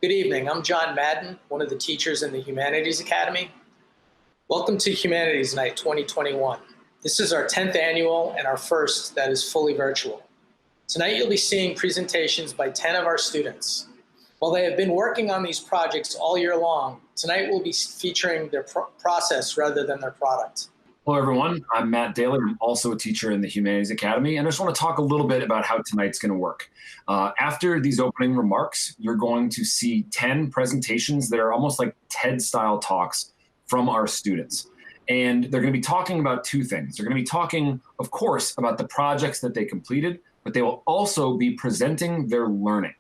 Good evening. I'm John Madden, one of the teachers in the Humanities Academy. Welcome to Humanities Night 2021. This is our 10th annual and our first that is fully virtual. Tonight you'll be seeing presentations by 10 of our students. While they have been working on these projects all year long, tonight we'll be featuring their process rather than their product. Hello, everyone. I'm Matt Daly. I'm also a teacher in the Humanities Academy, and I just want to talk a little bit about how tonight's going to work. After these opening remarks, you're going to see 10 presentations that are almost like TED-style talks from our students. And they're going to be talking about two things. They're going to be talking, of course, about the projects that they completed, but they will also be presenting their learning.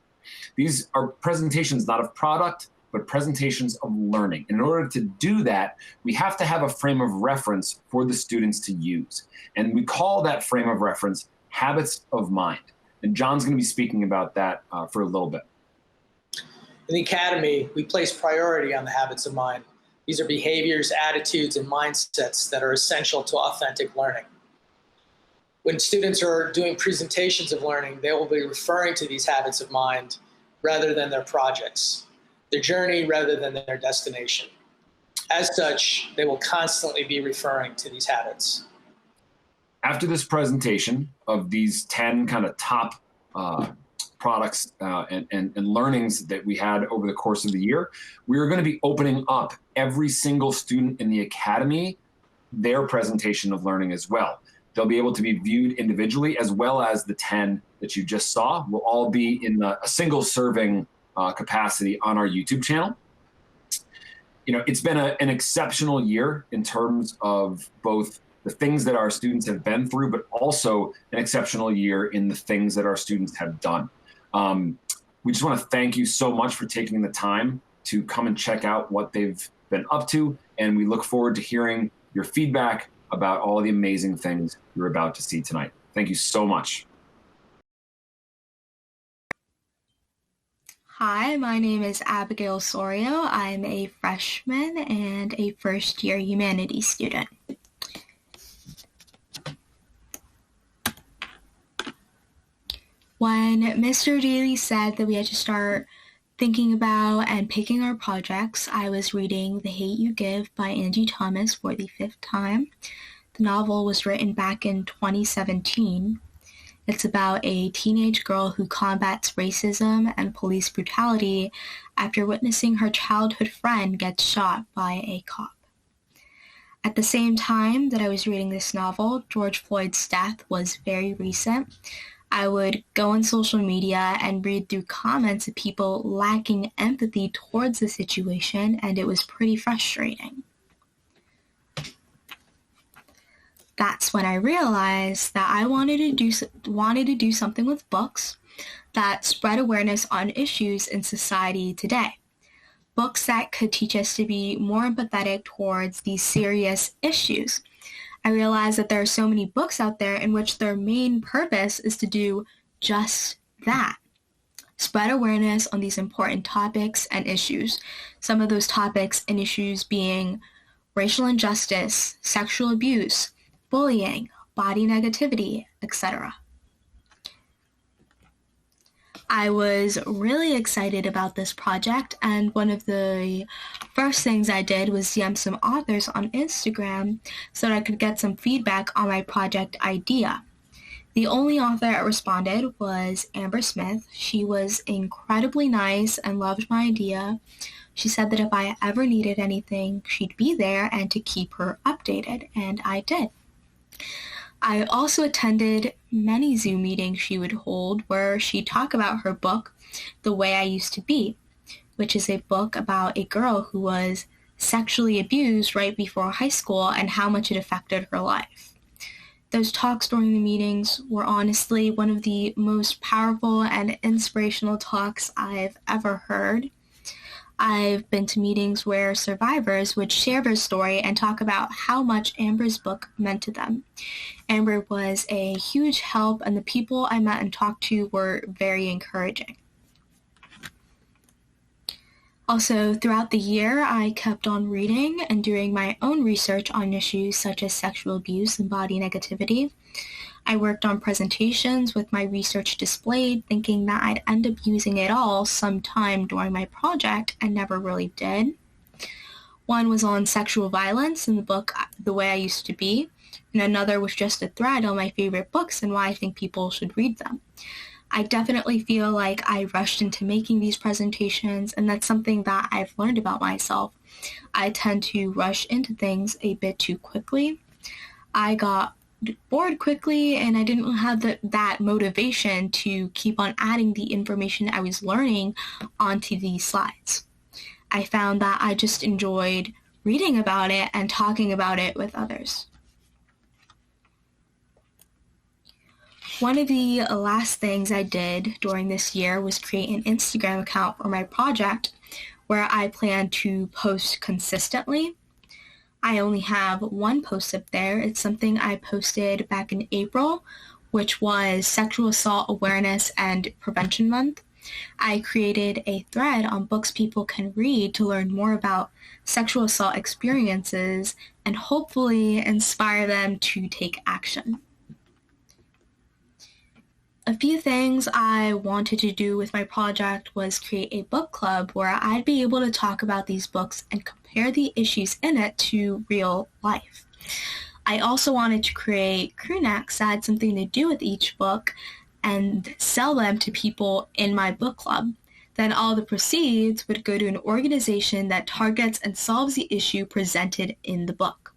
These are presentations not of product, but presentations of learning. And in order to do that, we have to have a frame of reference for the students to use. And we call that frame of reference habits of mind. And John's going to be speaking about that for a little bit. In the Academy, we place priority on the habits of mind. These are behaviors, attitudes, and mindsets that are essential to authentic learning. When students are doing presentations of learning, they will be referring to these habits of mind rather than their projects, their journey rather than their destination. As such, they will constantly be referring to these habits. After this presentation of these 10 kind of top products and learnings that we had over the course of the year, we are going to be opening up every single student in the Academy their presentation of learning as well. They'll be able to be viewed individually, as well as the 10 that you just saw will all be in a single serving capacity on our YouTube channel. You know, it's been an exceptional year in terms of both the things that our students have been through, but also an exceptional year in the things that our students have done. We just want to thank you so much for taking the time to come and check out what they've been up to, and we look forward to hearing your feedback about all the amazing things you're about to see tonight. Thank you so much. Hi, my name is Abigail Sorio. I'm a freshman and a first-year humanities student. When Mr. Daly said that we had to start thinking about and picking our projects, I was reading The Hate You Give by Angie Thomas for the 5th time. The novel was written back in 2017. It's about a teenage girl who combats racism and police brutality after witnessing her childhood friend get shot by a cop. At the same time that I was reading this novel, George Floyd's death was very recent. I would go on social media and read through comments of people lacking empathy towards the situation, and it was pretty frustrating. That's when I realized that I wanted to do something with books that spread awareness on issues in society today. Books that could teach us to be more empathetic towards these serious issues. I realized that there are so many books out there in which their main purpose is to do just that. Spread awareness on these important topics and issues. Some of those topics and issues being racial injustice, sexual abuse, bullying, body negativity, etc. I was really excited about this project, and one of the first things I did was DM some authors on Instagram so that I could get some feedback on my project idea. The only author that responded was Amber Smith. She was incredibly nice and loved my idea. She said that if I ever needed anything, she'd be there and to keep her updated, and I did. I also attended many Zoom meetings she would hold where she'd talk about her book, The Way I Used to Be, which is a book about a girl who was sexually abused right before high school and how much it affected her life. Those talks during the meetings were honestly one of the most powerful and inspirational talks I've ever heard. I've been to meetings where survivors would share their story and talk about how much Amber's book meant to them. Amber was a huge help, and the people I met and talked to were very encouraging. Also, throughout the year, I kept on reading and doing my own research on issues such as sexual abuse and body negativity. I worked on presentations with my research displayed, thinking that I'd end up using it all sometime during my project, and never really did. One was on sexual violence in the book The Way I Used to Be, and another was just a thread on my favorite books and why I think people should read them. I definitely feel like I rushed into making these presentations, and that's something that I've learned about myself. I tend to rush into things a bit too quickly. I got bored quickly, and I didn't have that motivation to keep on adding the information I was learning onto these slides. I found that I just enjoyed reading about it and talking about it with others. One of the last things I did during this year was create an Instagram account for my project where I plan to post consistently. I only have one post up there. It's something I posted back in April, which was Sexual Assault Awareness and Prevention Month. I created a thread on books people can read to learn more about sexual assault experiences and hopefully inspire them to take action. A few things I wanted to do with my project was create a book club where I'd be able to talk about these books and compare the issues in it to real life. I also wanted to create crew necks that had something to do with each book and sell them to people in my book club. Then all the proceeds would go to an organization that targets and solves the issue presented in the book.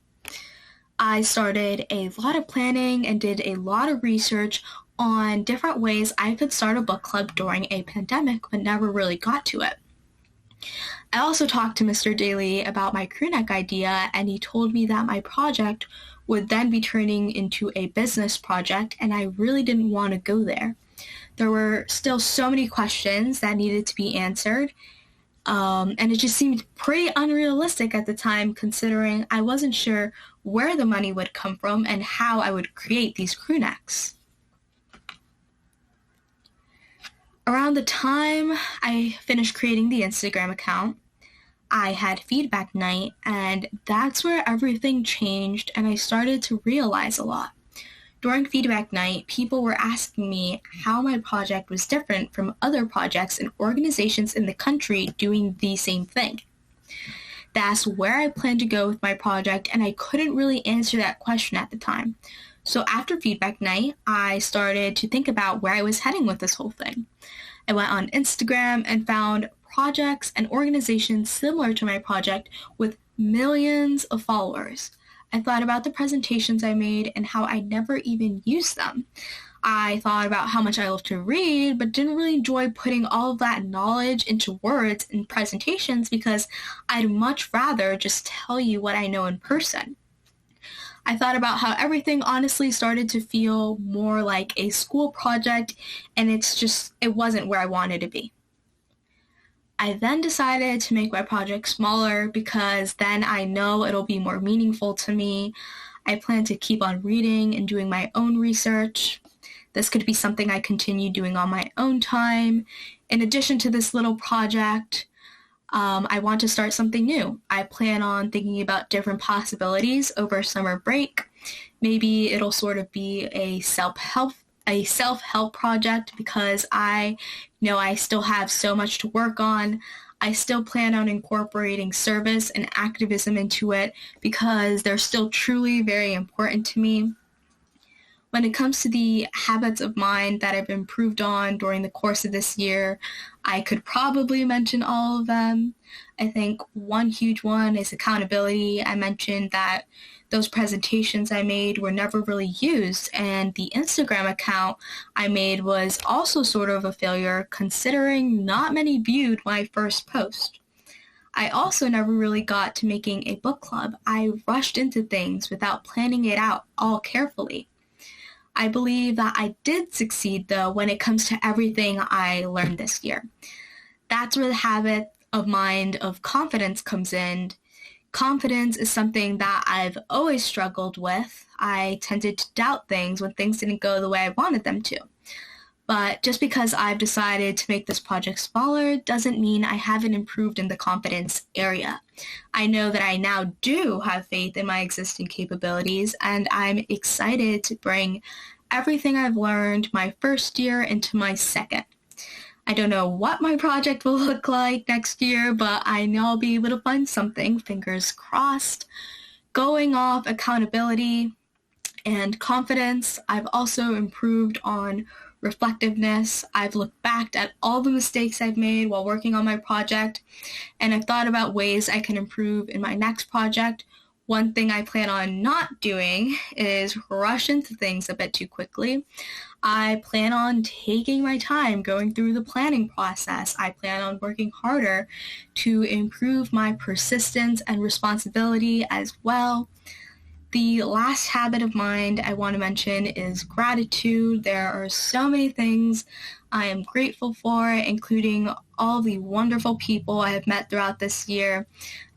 I started a lot of planning and did a lot of research on different ways I could start a book club during a pandemic, but never really got to it. I also talked to Mr. Daly about my crew neck idea, and he told me that my project would then be turning into a business project, and I really didn't want to go there. There were still so many questions that needed to be answered, and it just seemed pretty unrealistic at the time, considering I wasn't sure where the money would come from and how I would create these crew necks. Around the time I finished creating the Instagram account, I had feedback night, and that's where everything changed and I started to realize a lot. During feedback night, people were asking me how my project was different from other projects and organizations in the country doing the same thing. That's where I planned to go with my project, and I couldn't really answer that question at the time. So after feedback night, I started to think about where I was heading with this whole thing. I went on Instagram and found projects and organizations similar to my project with millions of followers. I thought about the presentations I made and how I never even used them. I thought about how much I love to read, but didn't really enjoy putting all of that knowledge into words in presentations because I'd much rather just tell you what I know in person. I thought about how everything honestly started to feel more like a school project, and it wasn't where I wanted to be. I then decided to make my project smaller because then I know it'll be more meaningful to me. I plan to keep on reading and doing my own research. This could be something I continue doing on my own time. In addition to this little project, I want to start something new. I plan on thinking about different possibilities over summer break. Maybe it'll sort of be a self-help project because I know I still have so much to work on. I still plan on incorporating service and activism into it because they're still truly very important to me. When it comes to the habits of mine that I've improved on during the course of this year, I could probably mention all of them. I think one huge one is accountability. I mentioned that those presentations I made were never really used, and the Instagram account I made was also sort of a failure considering not many viewed my first post. I also never really got to making a book club. I rushed into things without planning it out all carefully. I believe that I did succeed, though, when it comes to everything I learned this year. That's where the habit of mind of confidence comes in. Confidence is something that I've always struggled with. I tended to doubt things when things didn't go the way I wanted them to. But just because I've decided to make this project smaller doesn't mean I haven't improved in the confidence area. I know that I now do have faith in my existing capabilities, and I'm excited to bring everything I've learned my first year into my second. I don't know what my project will look like next year, but I know I'll be able to find something, fingers crossed. Going off accountability and confidence, I've also improved on reflectiveness. I've looked back at all the mistakes I've made while working on my project, and I've thought about ways I can improve in my next project. One thing I plan on not doing is rush into things a bit too quickly. I plan on taking my time going through the planning process. I plan on working harder to improve my persistence and responsibility as well. The last habit of mine I want to mention is gratitude. There are so many things I am grateful for, including all the wonderful people I have met throughout this year.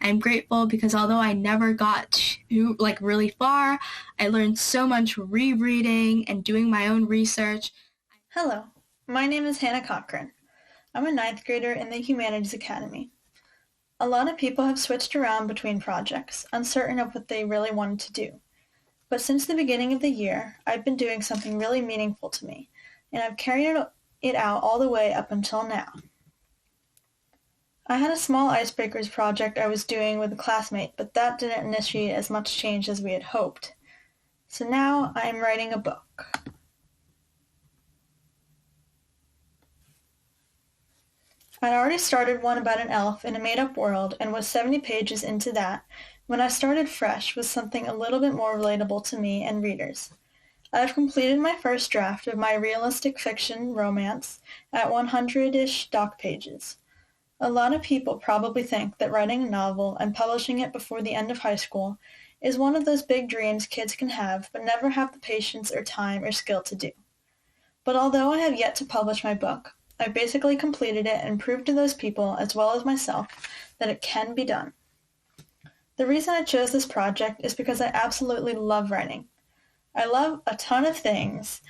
I'm grateful because although I never got to really far, I learned so much rereading and doing my own research. Hello, my name is Hannah Cochran. I'm a 9th grader in the Humanities Academy. A lot of people have switched around between projects, uncertain of what they really wanted to do. But since the beginning of the year, I've been doing something really meaningful to me, and I've carried it out all the way up until now. I had a small icebreakers project I was doing with a classmate, but that didn't initiate as much change as we had hoped. So now I am writing a book. I'd already started one about an elf in a made-up world and was 70 pages into that when I started fresh with something a little bit more relatable to me and readers. I have completed my first draft of my realistic fiction romance at 100-ish doc pages. A lot of people probably think that writing a novel and publishing it before the end of high school is one of those big dreams kids can have but never have the patience or time or skill to do. But although I have yet to publish my book, I basically completed it and proved to those people, as well as myself, that it can be done. The reason I chose this project is because I absolutely love writing. I love a ton of things,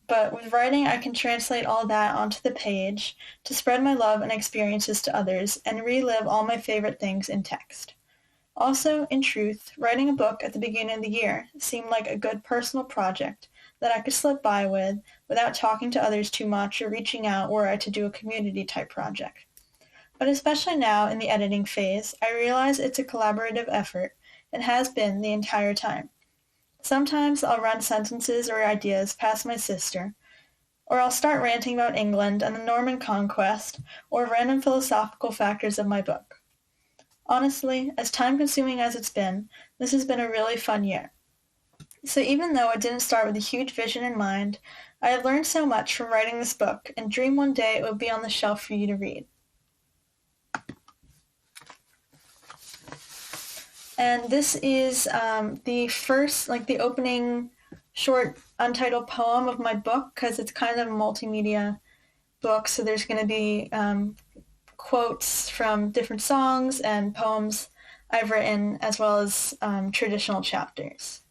but with writing I can translate all that onto the page to spread my love and experiences to others and relive all my favorite things in text. Also, in truth, writing a book at the beginning of the year seemed like a good personal project that I could slip by with without talking to others too much or reaching out were I to do a community-type project. But especially now in the editing phase, I realize it's a collaborative effort and has been the entire time. Sometimes I'll run sentences or ideas past my sister, or I'll start ranting about England and the Norman Conquest or random philosophical factors of my book. Honestly, as time-consuming as it's been, this has been a really fun year. So even though I didn't start with a huge vision in mind, I have learned so much from writing this book and dream one day it will be on the shelf for you to read. And this is the opening short untitled poem of my book, because it's kind of a multimedia book, so there's going to be quotes from different songs and poems I've written, as well as traditional chapters.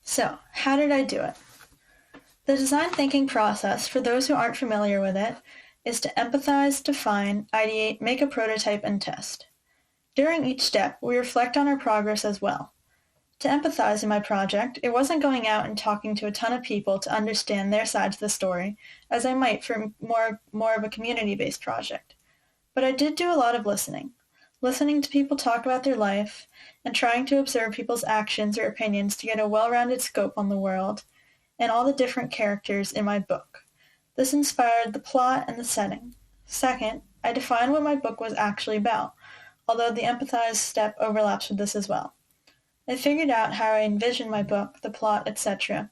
So, how did I do it? The design thinking process, for those who aren't familiar with it, is to empathize, define, ideate, make a prototype, and test. During each step, we reflect on our progress as well. To empathize in my project, it wasn't going out and talking to a ton of people to understand their sides of the story, as I might for more of a community-based project. But I did do a lot of listening to people talk about their life, and trying to observe people's actions or opinions to get a well-rounded scope on the world and all the different characters in my book. This inspired the plot and the setting. Second, I defined what my book was actually about, although the empathize step overlaps with this as well. I figured out how I envisioned my book, the plot, etc.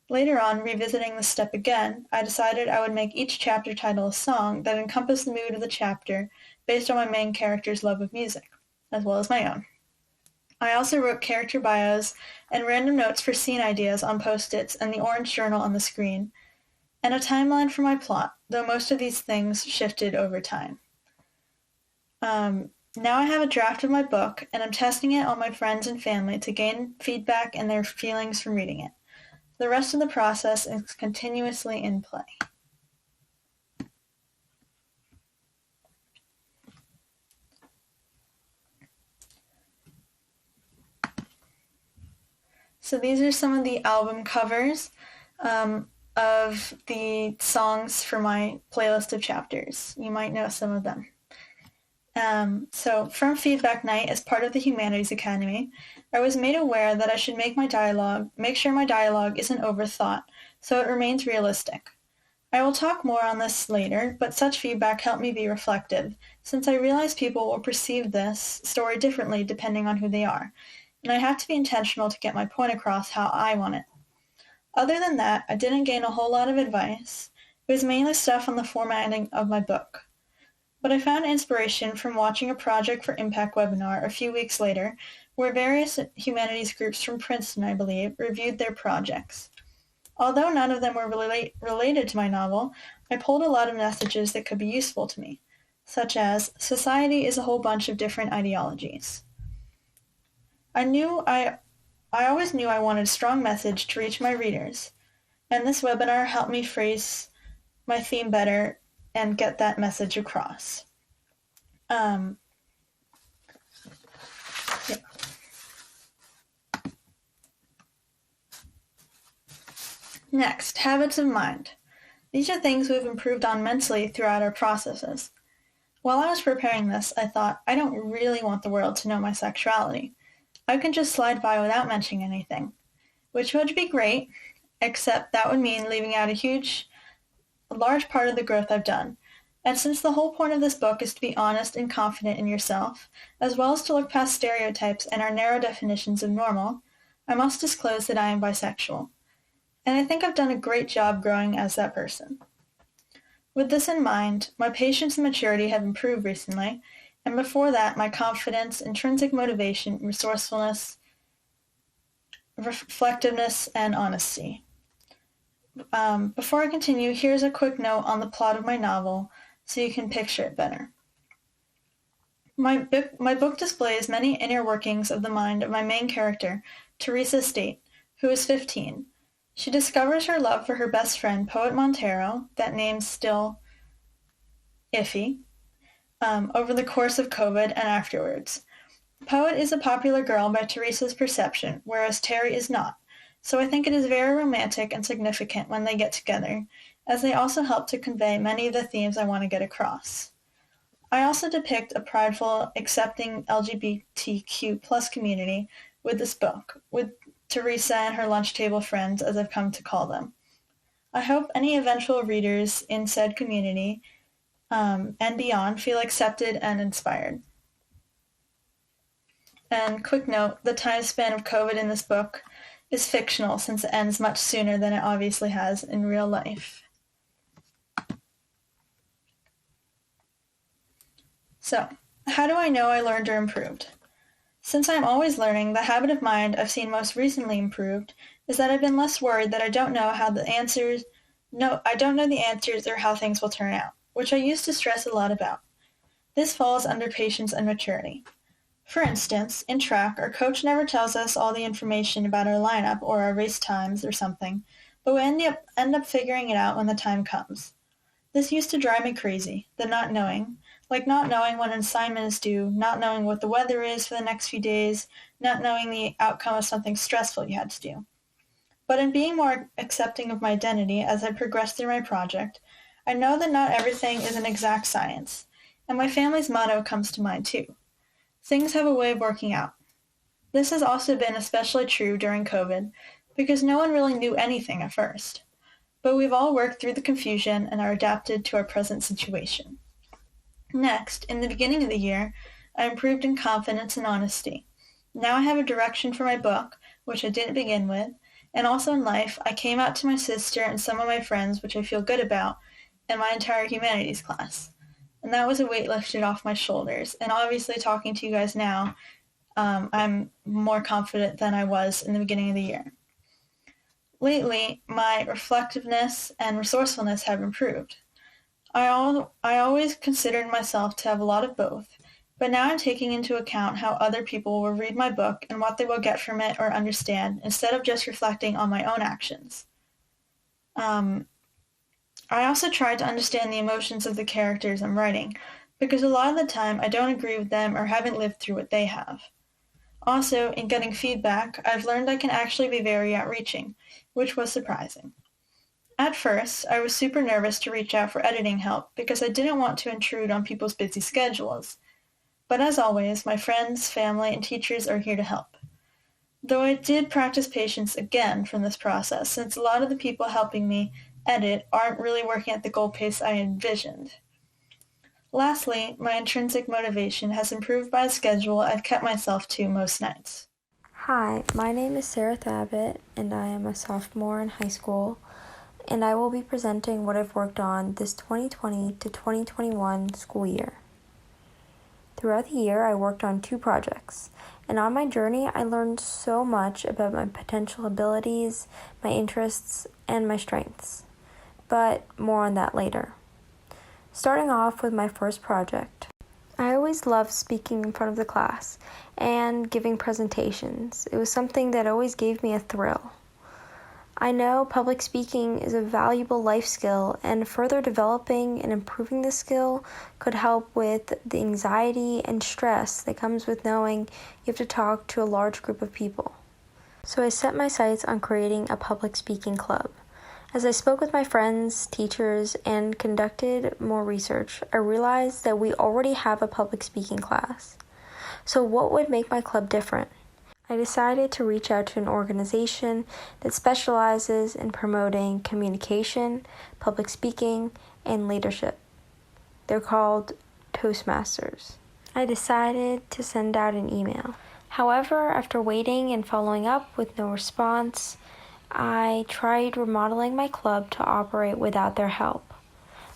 Later on, revisiting this step again, I decided I would make each chapter title a song that encompassed the mood of the chapter based on my main character's love of music, as well as my own. I also wrote character bios and random notes for scene ideas on Post-its and the orange journal on the screen, and a timeline for my plot, though most of these things shifted over time. Now I have a draft of my book, and I'm testing it on my friends and family to gain feedback and their feelings from reading it. The rest of the process is continuously in play. So these are some of the album covers of the songs for my playlist of chapters. You might know some of them. So from feedback night as part of the Humanities Academy, I was made aware that I should make sure my dialogue isn't overthought, so it remains realistic. I will talk more on this later, but such feedback helped me be reflective, since I realize people will perceive this story differently depending on who they are, and I have to be intentional to get my point across how I want it. Other than that, I didn't gain a whole lot of advice. It was mainly stuff on the formatting of my book. But I found inspiration from watching a Project for Impact webinar a few weeks later, where various humanities groups from Princeton, I believe, reviewed their projects. Although none of them were related to my novel, I pulled a lot of messages that could be useful to me, such as, society is a whole bunch of different ideologies. I always knew I wanted a strong message to reach my readers, and this webinar helped me phrase my theme better and get that message across. Yeah. Next, habits of mind. These are things we've improved on mentally throughout our processes. While I was preparing this, I thought, I don't really want the world to know my sexuality. I can just slide by without mentioning anything, which would be great, except that would mean leaving out a large part of the growth I've done. And since the whole point of this book is to be honest and confident in yourself, as well as to look past stereotypes and our narrow definitions of normal, I must disclose that I am bisexual. And I think I've done a great job growing as that person. With this in mind, my patience and maturity have improved recently, and before that, my confidence, intrinsic motivation, resourcefulness, reflectiveness, and honesty. Before I continue, here's a quick note on the plot of my novel, so you can picture it better. My book displays many inner workings of the mind of my main character, Teresa State, who is 15. She discovers her love for her best friend, Poet Montero, that name's still iffy, over the course of COVID and afterwards. Poet is a popular girl by Teresa's perception, whereas Terry is not, so I think it is very romantic and significant when they get together, as they also help to convey many of the themes I want to get across. I also depict a prideful, accepting LGBTQ+ community with this book, with Teresa and her lunch table friends, as I've come to call them. I hope any eventual readers in said community and beyond feel accepted and inspired. And quick note, the time span of COVID in this book is fictional since it ends much sooner than it obviously has in real life. So, how do I know I learned or improved? Since I'm always learning, the habit of mind I've seen most recently improved is that I've been less worried that I don't know the answers or how things will turn out, which I used to stress a lot about. This falls under patience and maturity. For instance, in track, our coach never tells us all the information about our lineup or our race times or something, but we end up figuring it out when the time comes. This used to drive me crazy, the not knowing, like not knowing when an assignment is due, not knowing what the weather is for the next few days, not knowing the outcome of something stressful you had to do. But in being more accepting of my identity as I progress through my project, I know that not everything is an exact science, and my family's motto comes to mind too. Things have a way of working out. This has also been especially true during COVID, because no one really knew anything at first. But we've all worked through the confusion and are adapted to our present situation. Next, in the beginning of the year, I improved in confidence and honesty. Now I have a direction for my book, which I didn't begin with, and also in life, I came out to my sister and some of my friends, which I feel good about, and my entire humanities class. And that was a weight lifted off my shoulders. And obviously talking to you guys now, I'm more confident than I was in the beginning of the year. Lately, my reflectiveness and resourcefulness have improved. I always considered myself to have a lot of both, but now I'm taking into account how other people will read my book and what they will get from it or understand, instead of just reflecting on my own actions. I also try to understand the emotions of the characters I'm writing, because a lot of the time I don't agree with them or haven't lived through what they have. Also, in getting feedback, I've learned I can actually be very outreaching, which was surprising. At first, I was super nervous to reach out for editing help because I didn't want to intrude on people's busy schedules. But as always, my friends, family, and teachers are here to help. Though I did practice patience again from this process, since a lot of the people helping me edit aren't really working at the goal pace I envisioned. Lastly, my intrinsic motivation has improved by a schedule I've kept myself to most nights. Hi, my name is Sarah Thabit, and I am a sophomore in high school, and I will be presenting what I've worked on this 2020 to 2021 school year. Throughout the year, I worked on 2 projects, and on my journey, I learned so much about my potential abilities, my interests, and my strengths. But more on that later. Starting off with my first project. I always loved speaking in front of the class and giving presentations. It was something that always gave me a thrill. I know public speaking is a valuable life skill, and further developing and improving the skill could help with the anxiety and stress that comes with knowing you have to talk to a large group of people. So I set my sights on creating a public speaking club. As I spoke with my friends, teachers, and conducted more research, I realized that we already have a public speaking class. So what would make my club different? I decided to reach out to an organization that specializes in promoting communication, public speaking, and leadership. They're called Toastmasters. I decided to send out an email. However, after waiting and following up with no response, I tried remodeling my club to operate without their help.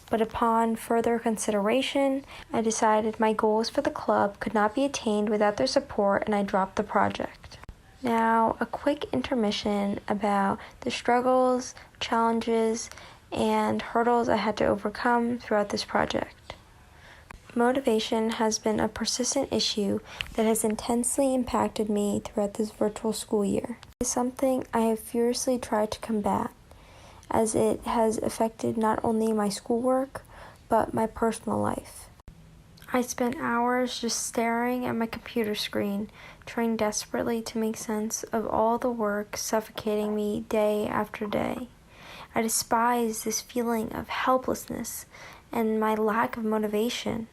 But upon further consideration, I decided my goals for the club could not be attained without their support, and I dropped the project. Now, a quick intermission about the struggles, challenges, and hurdles I had to overcome throughout this project. Motivation has been a persistent issue that has intensely impacted me throughout this virtual school year. It is something I have furiously tried to combat, as it has affected not only my schoolwork, but my personal life. I spent hours just staring at my computer screen, trying desperately to make sense of all the work suffocating me day after day. I despise this feeling of helplessness and my lack of motivation.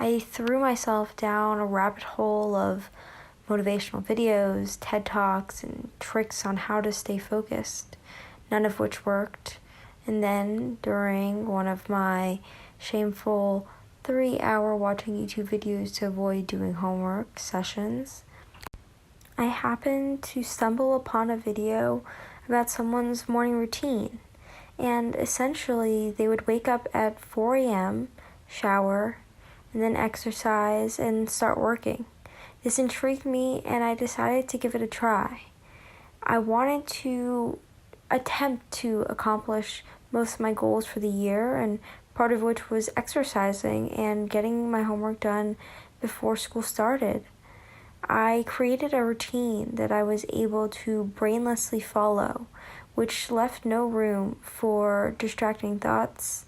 I threw myself down a rabbit hole of motivational videos, TED Talks, and tricks on how to stay focused, none of which worked. And then, during one of my shameful 3-hour watching YouTube videos to avoid doing homework sessions, I happened to stumble upon a video about someone's morning routine. And essentially, they would wake up at 4 a.m., shower, and then exercise and start working. This intrigued me, and I decided to give it a try. I wanted to attempt to accomplish most of my goals for the year, and part of which was exercising and getting my homework done before school started. I created a routine that I was able to brainlessly follow, which left no room for distracting thoughts.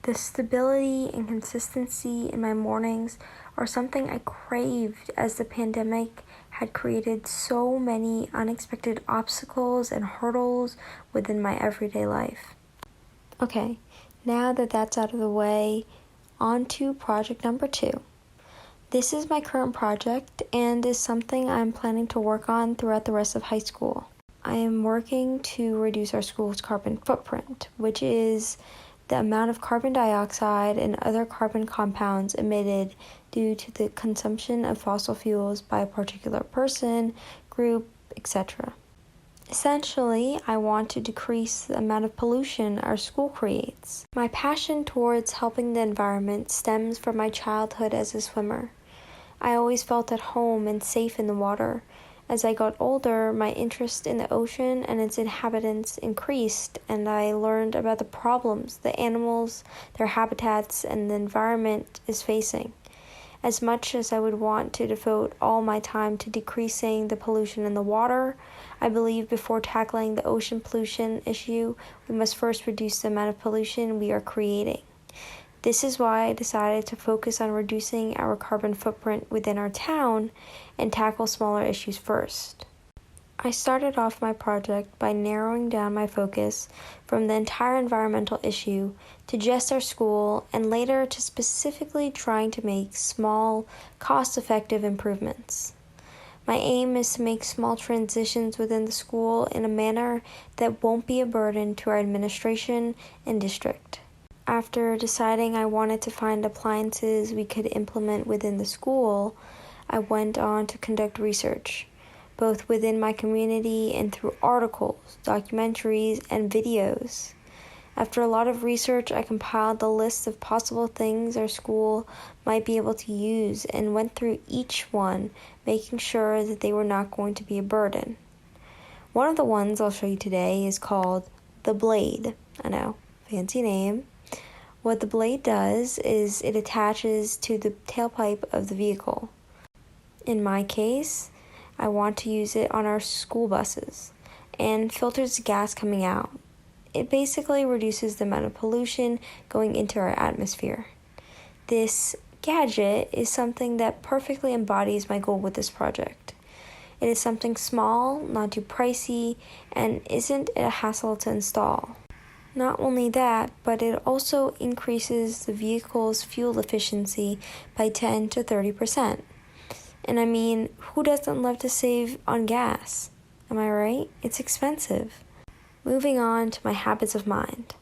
The stability and consistency in my mornings are something I craved, as the pandemic had created so many unexpected obstacles and hurdles within my everyday life. Okay, now that that's out of the way, on to project number 2. This is my current project and is something I'm planning to work on throughout the rest of high school. I am working to reduce our school's carbon footprint, which is the amount of carbon dioxide and other carbon compounds emitted due to the consumption of fossil fuels by a particular person, group, etc. Essentially, I want to decrease the amount of pollution our school creates. My passion towards helping the environment stems from my childhood as a swimmer. I always felt at home and safe in the water. As I got older, my interest in the ocean and its inhabitants increased, and I learned about the problems the animals, their habitats, and the environment is facing. As much as I would want to devote all my time to decreasing the pollution in the water, I believe before tackling the ocean pollution issue, we must first reduce the amount of pollution we are creating. This is why I decided to focus on reducing our carbon footprint within our town and tackle smaller issues first. I started off my project by narrowing down my focus from the entire environmental issue to just our school, and later to specifically trying to make small, cost-effective improvements. My aim is to make small transitions within the school in a manner that won't be a burden to our administration and district. After deciding I wanted to find appliances we could implement within the school, I went on to conduct research, both within my community and through articles, documentaries, and videos. After a lot of research, I compiled the list of possible things our school might be able to use and went through each one, making sure that they were not going to be a burden. One of the ones I'll show you today is called the Blade. I know, fancy name. What the Blade does is it attaches to the tailpipe of the vehicle. In my case, I want to use it on our school buses and filters the gas coming out. It basically reduces the amount of pollution going into our atmosphere. This gadget is something that perfectly embodies my goal with this project. It is something small, not too pricey, and isn't a hassle to install. Not only that, but it also increases the vehicle's fuel efficiency by 10 to 30%. And I mean, who doesn't love to save on gas? Am I right? It's expensive. Moving on to my habits of mind.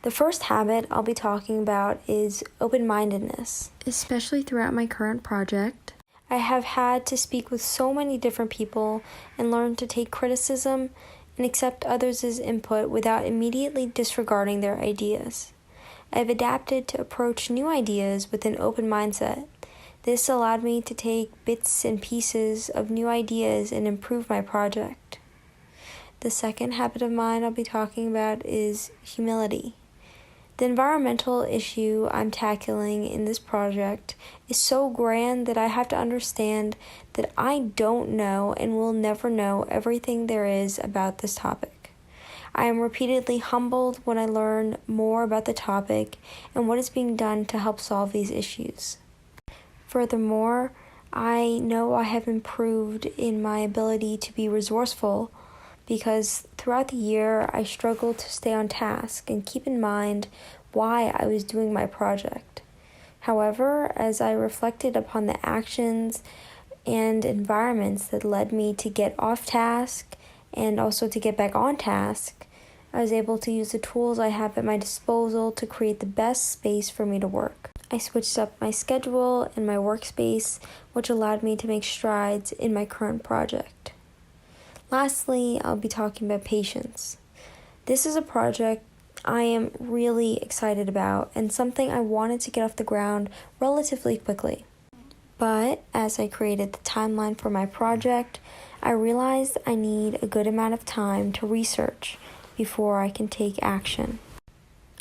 The first habit I'll be talking about is open-mindedness. Especially throughout my current project, I have had to speak with so many different people and learn to take criticism and accept others' input without immediately disregarding their ideas. I've adapted to approach new ideas with an open mindset. This allowed me to take bits and pieces of new ideas and improve my project. The second habit of mine I'll be talking about is humility. The environmental issue I'm tackling in this project is so grand that I have to understand that I don't know and will never know everything there is about this topic. I am repeatedly humbled when I learn more about the topic and what is being done to help solve these issues. Furthermore, I know I have improved in my ability to be resourceful because throughout the year I struggled to stay on task and keep in mind why I was doing my project. However, as I reflected upon the actions and environments that led me to get off task and also to get back on task, I was able to use the tools I have at my disposal to create the best space for me to work. I switched up my schedule and my workspace, which allowed me to make strides in my current project. Lastly, I'll be talking about patience. This is a project I am really excited about and something I wanted to get off the ground relatively quickly. But as I created the timeline for my project, I realized I need a good amount of time to research before I can take action.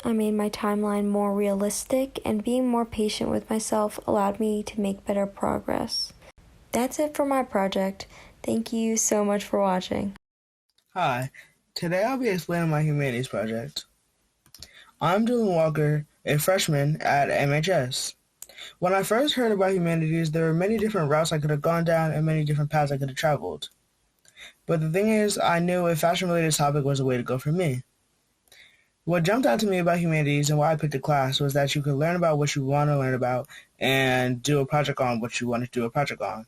I made my timeline more realistic, and being more patient with myself allowed me to make better progress. That's it for my project. Thank you so much for watching. Hi, today I'll be explaining my Humanities project. I'm Dylan Walker, a freshman at MHS. When I first heard about Humanities, there were many different routes I could have gone down and many different paths I could have traveled. But the thing is, I knew a fashion-related topic was the way to go for me. What jumped out to me about Humanities and why I picked the class was that you could learn about what you want to learn about and do a project on what you want to do a project on.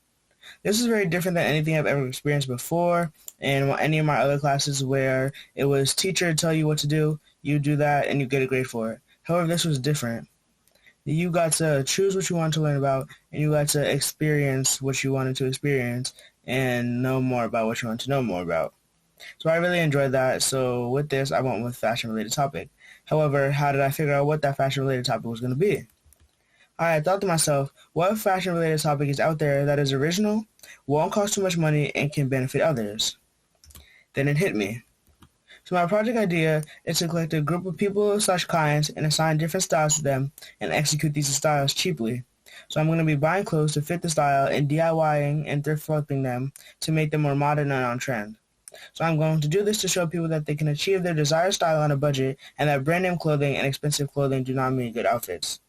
This is very different than anything I've ever experienced before in any of my other classes where it was teacher tell you what to do, you do that, and you get a grade for it. However, this was different. You got to choose what you wanted to learn about, and you got to experience what you wanted to experience and know more about what you want to know more about. So I really enjoyed that. So with this, I went with fashion-related topic. However, how did I figure out what that fashion-related topic was going to be? I thought to myself, what fashion-related topic is out there that is original, won't cost too much money, and can benefit others? Then it hit me. So my project idea is to collect a group of people/clients and assign different styles to them and execute these styles cheaply. So I'm going to be buying clothes to fit the style and DIYing and thrift flipping them to make them more modern and on trend. So I'm going to do this to show people that they can achieve their desired style on a budget and that brand name clothing and expensive clothing do not mean good outfits.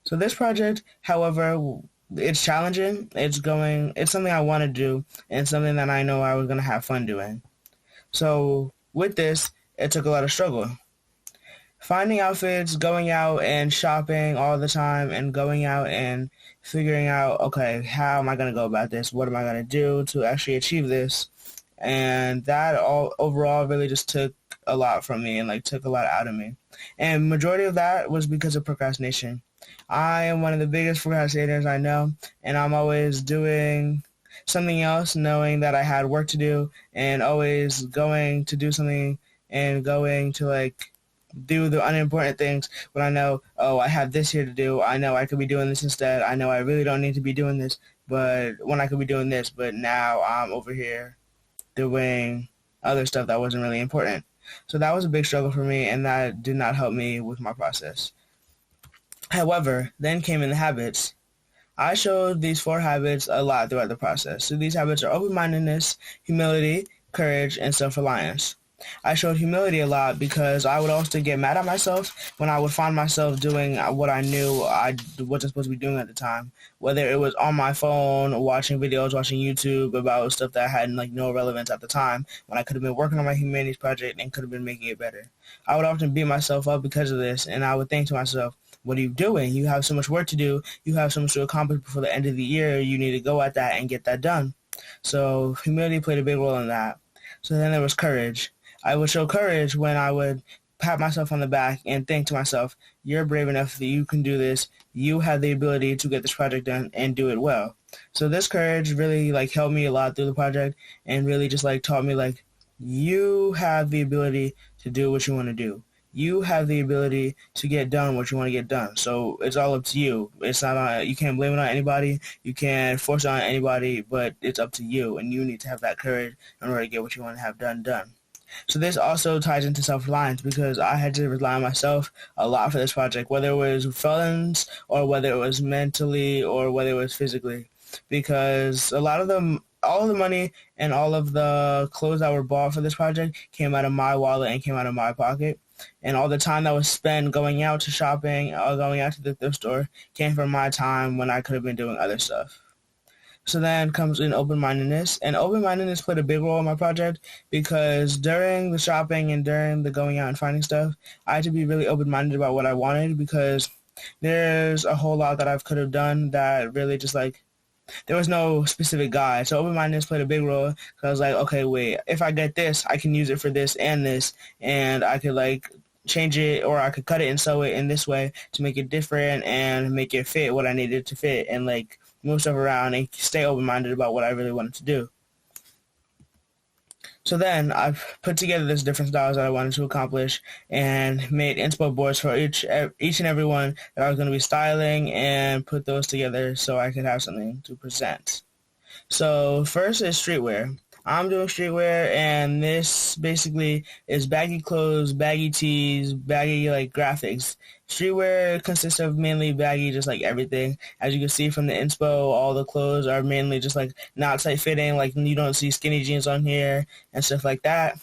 So this project, however, it's challenging. It's something I want to do and something that I know I was going to have fun doing. So with this, it took a lot of struggle. Finding outfits, going out and shopping all the time, and going out and figuring out, okay, how am I going to go about this? What am I going to do to actually achieve this? And that all overall really just took a lot from me and like took a lot out of me. And majority of that was because of procrastination. I am one of the biggest procrastinators I know, and I'm always doing something else knowing that I had work to do, and always going to do something and going to like do the unimportant things when I know, oh, I have this here to do. I know I could be doing this instead. I know I really don't need to be doing this, but when I could be doing this, but now I'm over here doing other stuff that wasn't really important. So that was a big struggle for me, and that did not help me with my process. However, then came in the habits. I showed these 4 habits a lot throughout the process. So these habits are open-mindedness, humility, courage, and self-reliance. I showed humility a lot because I would also get mad at myself when I would find myself doing what I knew I wasn't supposed to be doing at the time. Whether it was on my phone, watching videos, watching YouTube about stuff that had like no relevance at the time, when I could have been working on my humanities project and could have been making it better. I would often beat myself up because of this, and I would think to myself, what are you doing? You have so much work to do. You have so much to accomplish before the end of the year. You need to go at that and get that done. So humility played a big role in that. So then there was courage. I would show courage when I would pat myself on the back and think to myself, you're brave enough that you can do this. You have the ability to get this project done and do it well. So this courage really like helped me a lot through the project, and really just like taught me like, you have the ability to do what you want to do. You have the ability to get done what you want to get done. So it's all up to you. It's not on, you can't blame it on anybody. You can't force it on anybody, but it's up to you, and you need to have that courage in order to get what you want to have done. So this also ties into self-reliance, because I had to rely on myself a lot for this project, whether it was funds or whether it was mentally or whether it was physically, because all of the money and all of the clothes that were bought for this project came out of my wallet and came out of my pocket. And all the time that was spent going out to shopping or going out to the thrift store came from my time when I could have been doing other stuff. So then comes in open-mindedness, and open-mindedness played a big role in my project, because during the shopping and during the going out and finding stuff, I had to be really open-minded about what I wanted, because there's a whole lot that I could have done that really just like, there was no specific guide. So open-mindedness played a big role, because I was like, okay, wait, if I get this, I can use it for this, and I could like change it, or I could cut it and sew it in this way to make it different and make it fit what I needed to fit, and like move stuff around and stay open-minded about what I really wanted to do. So then I put together this different styles that I wanted to accomplish, and made inspo boards for each and every one that I was going to be styling, and put those together so I could have something to present. So first is streetwear. I'm doing streetwear, and this basically is baggy clothes, baggy tees, baggy like graphics. Streetwear consists of mainly baggy, just like everything. As you can see from the inspo, all the clothes are mainly just like not tight fitting, like you don't see skinny jeans on here and stuff like that.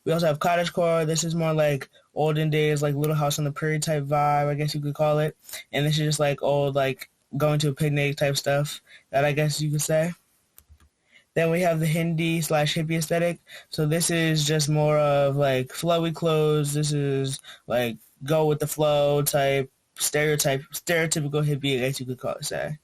We also have cottagecore. This is more like olden days, like Little House on the Prairie type vibe, I guess you could call it. And this is just like old, like going to a picnic type stuff, that I guess you could say. Then we have the Hindi/hippie aesthetic. So this is just more of like flowy clothes. This is like go with the flow type, stereotypical hippie, I guess you could say.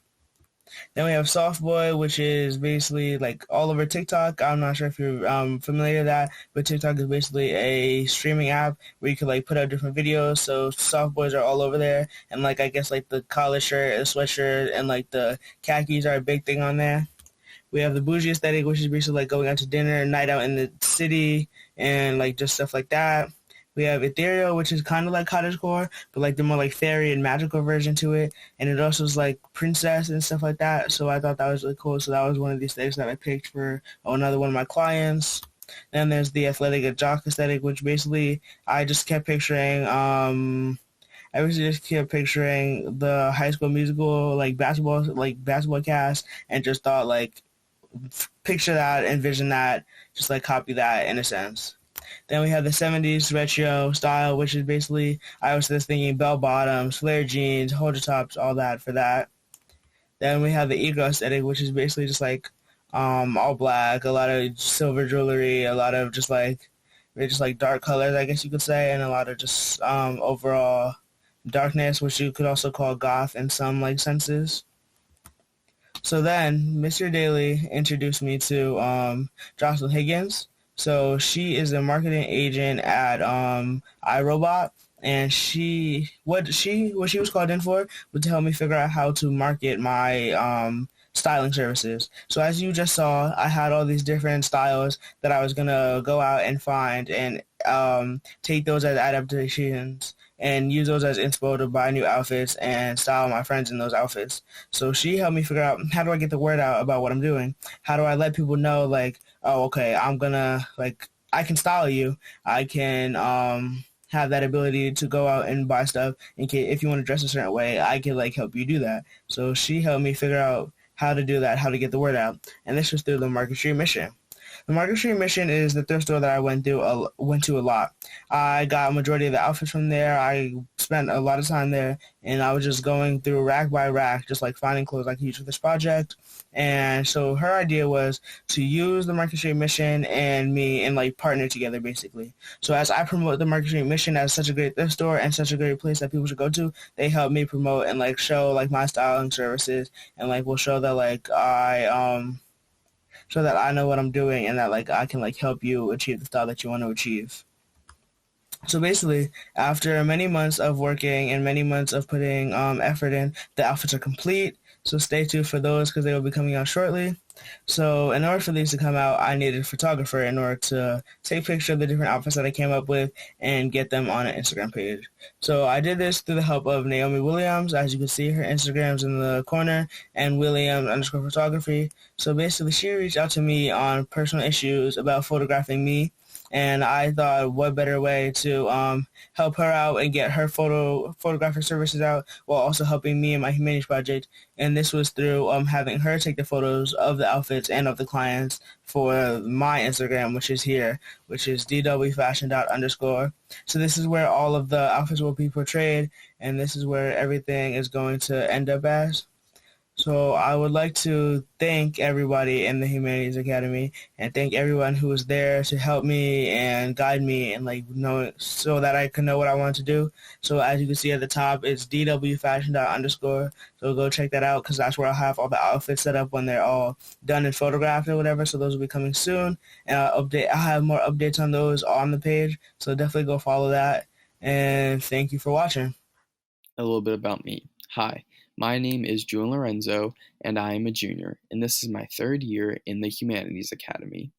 Then we have Soft Boy, which is basically like all over TikTok. I'm not sure if you're familiar with that, but TikTok is basically a streaming app where you can like put out different videos. So Soft Boys are all over there, and like I guess like the collar shirt, the sweatshirt, and like the khakis are a big thing on there. We have the bougie aesthetic, which is basically like going out to dinner, night out in the city, and like just stuff like that. We have ethereal, which is kind of like cottagecore, but like the more like fairy and magical version to it. And it also is like princess and stuff like that. So I thought that was really cool. So that was one of these things that I picked for another one of my clients. Then there's the athletic and jock aesthetic, which basically I just kept picturing I basically just kept picturing the High School Musical basketball cast, and just thought like picture that, envision that, just like copy that in a sense. Then we have the 70s retro style, which is basically, I was just thinking bell bottoms, flare jeans, holder tops, all that for that. Then we have the eco aesthetic, which is basically just like all black, a lot of silver jewelry, a lot of just like dark colors, I guess you could say, and a lot of just overall darkness, which you could also call goth in some like senses. So then Mr. Daly introduced me to Jocelyn Higgins. So she is a marketing agent at iRobot, and what she was called in for was to help me figure out how to market my styling services. So as you just saw, I had all these different styles that I was gonna go out and find and take those as adaptations and use those as inspo to buy new outfits and style my friends in those outfits. So she helped me figure out, how do I get the word out about what I'm doing? How do I let people know, like, oh, okay, I can style you. I can have that ability to go out and buy stuff in case if you want to dress a certain way, I can like help you do that. So she helped me figure out how to do that, how to get the word out. And this was through the Market Street Mission. The Market Street Mission is the thrift store that I went to a lot. I got a majority of the outfits from there. I spent a lot of time there, and I was just going through rack by rack, just like finding clothes I could use for this project. And so her idea was to use the Market Street Mission and me and like partner together basically. So as I promote the Market Street Mission as such a great thrift store and such a great place that people should go to, they help me promote and like show like my styling services, and like will show that like so that I know what I'm doing and that like I can like help you achieve the style that you want to achieve. So basically, after many months of working and many months of putting effort in, the outfits are complete. So stay tuned for those because they will be coming out shortly. So in order for these to come out, I needed a photographer in order to take pictures of the different outfits that I came up with and get them on an Instagram page. So I did this through the help of Naomi Williams. As you can see, her Instagram's in the corner, and Williams_photography. So basically, she reached out to me on personal issues about photographing me. And I thought, what better way to help her out and get her photographic services out while also helping me in my humanities project. And this was through having her take the photos of the outfits and of the clients for my Instagram, which is here, which is dwfashion._. So this is where all of the outfits will be portrayed, and this is where everything is going to end up as. So I would like to thank everybody in the Humanities Academy and thank everyone who was there to help me and guide me and like know so that I could know what I wanted to do. So as you can see at the top, it's dwfashion._. So go check that out because that's where I'll have all the outfits set up when they're all done and photographed or whatever. So those will be coming soon. And I'll have more updates on those on the page. So definitely go follow that. And thank you for watching. A little bit about me. Hi. My name is Julian Lorenzo, and I am a junior, and this is my third year in the Humanities Academy.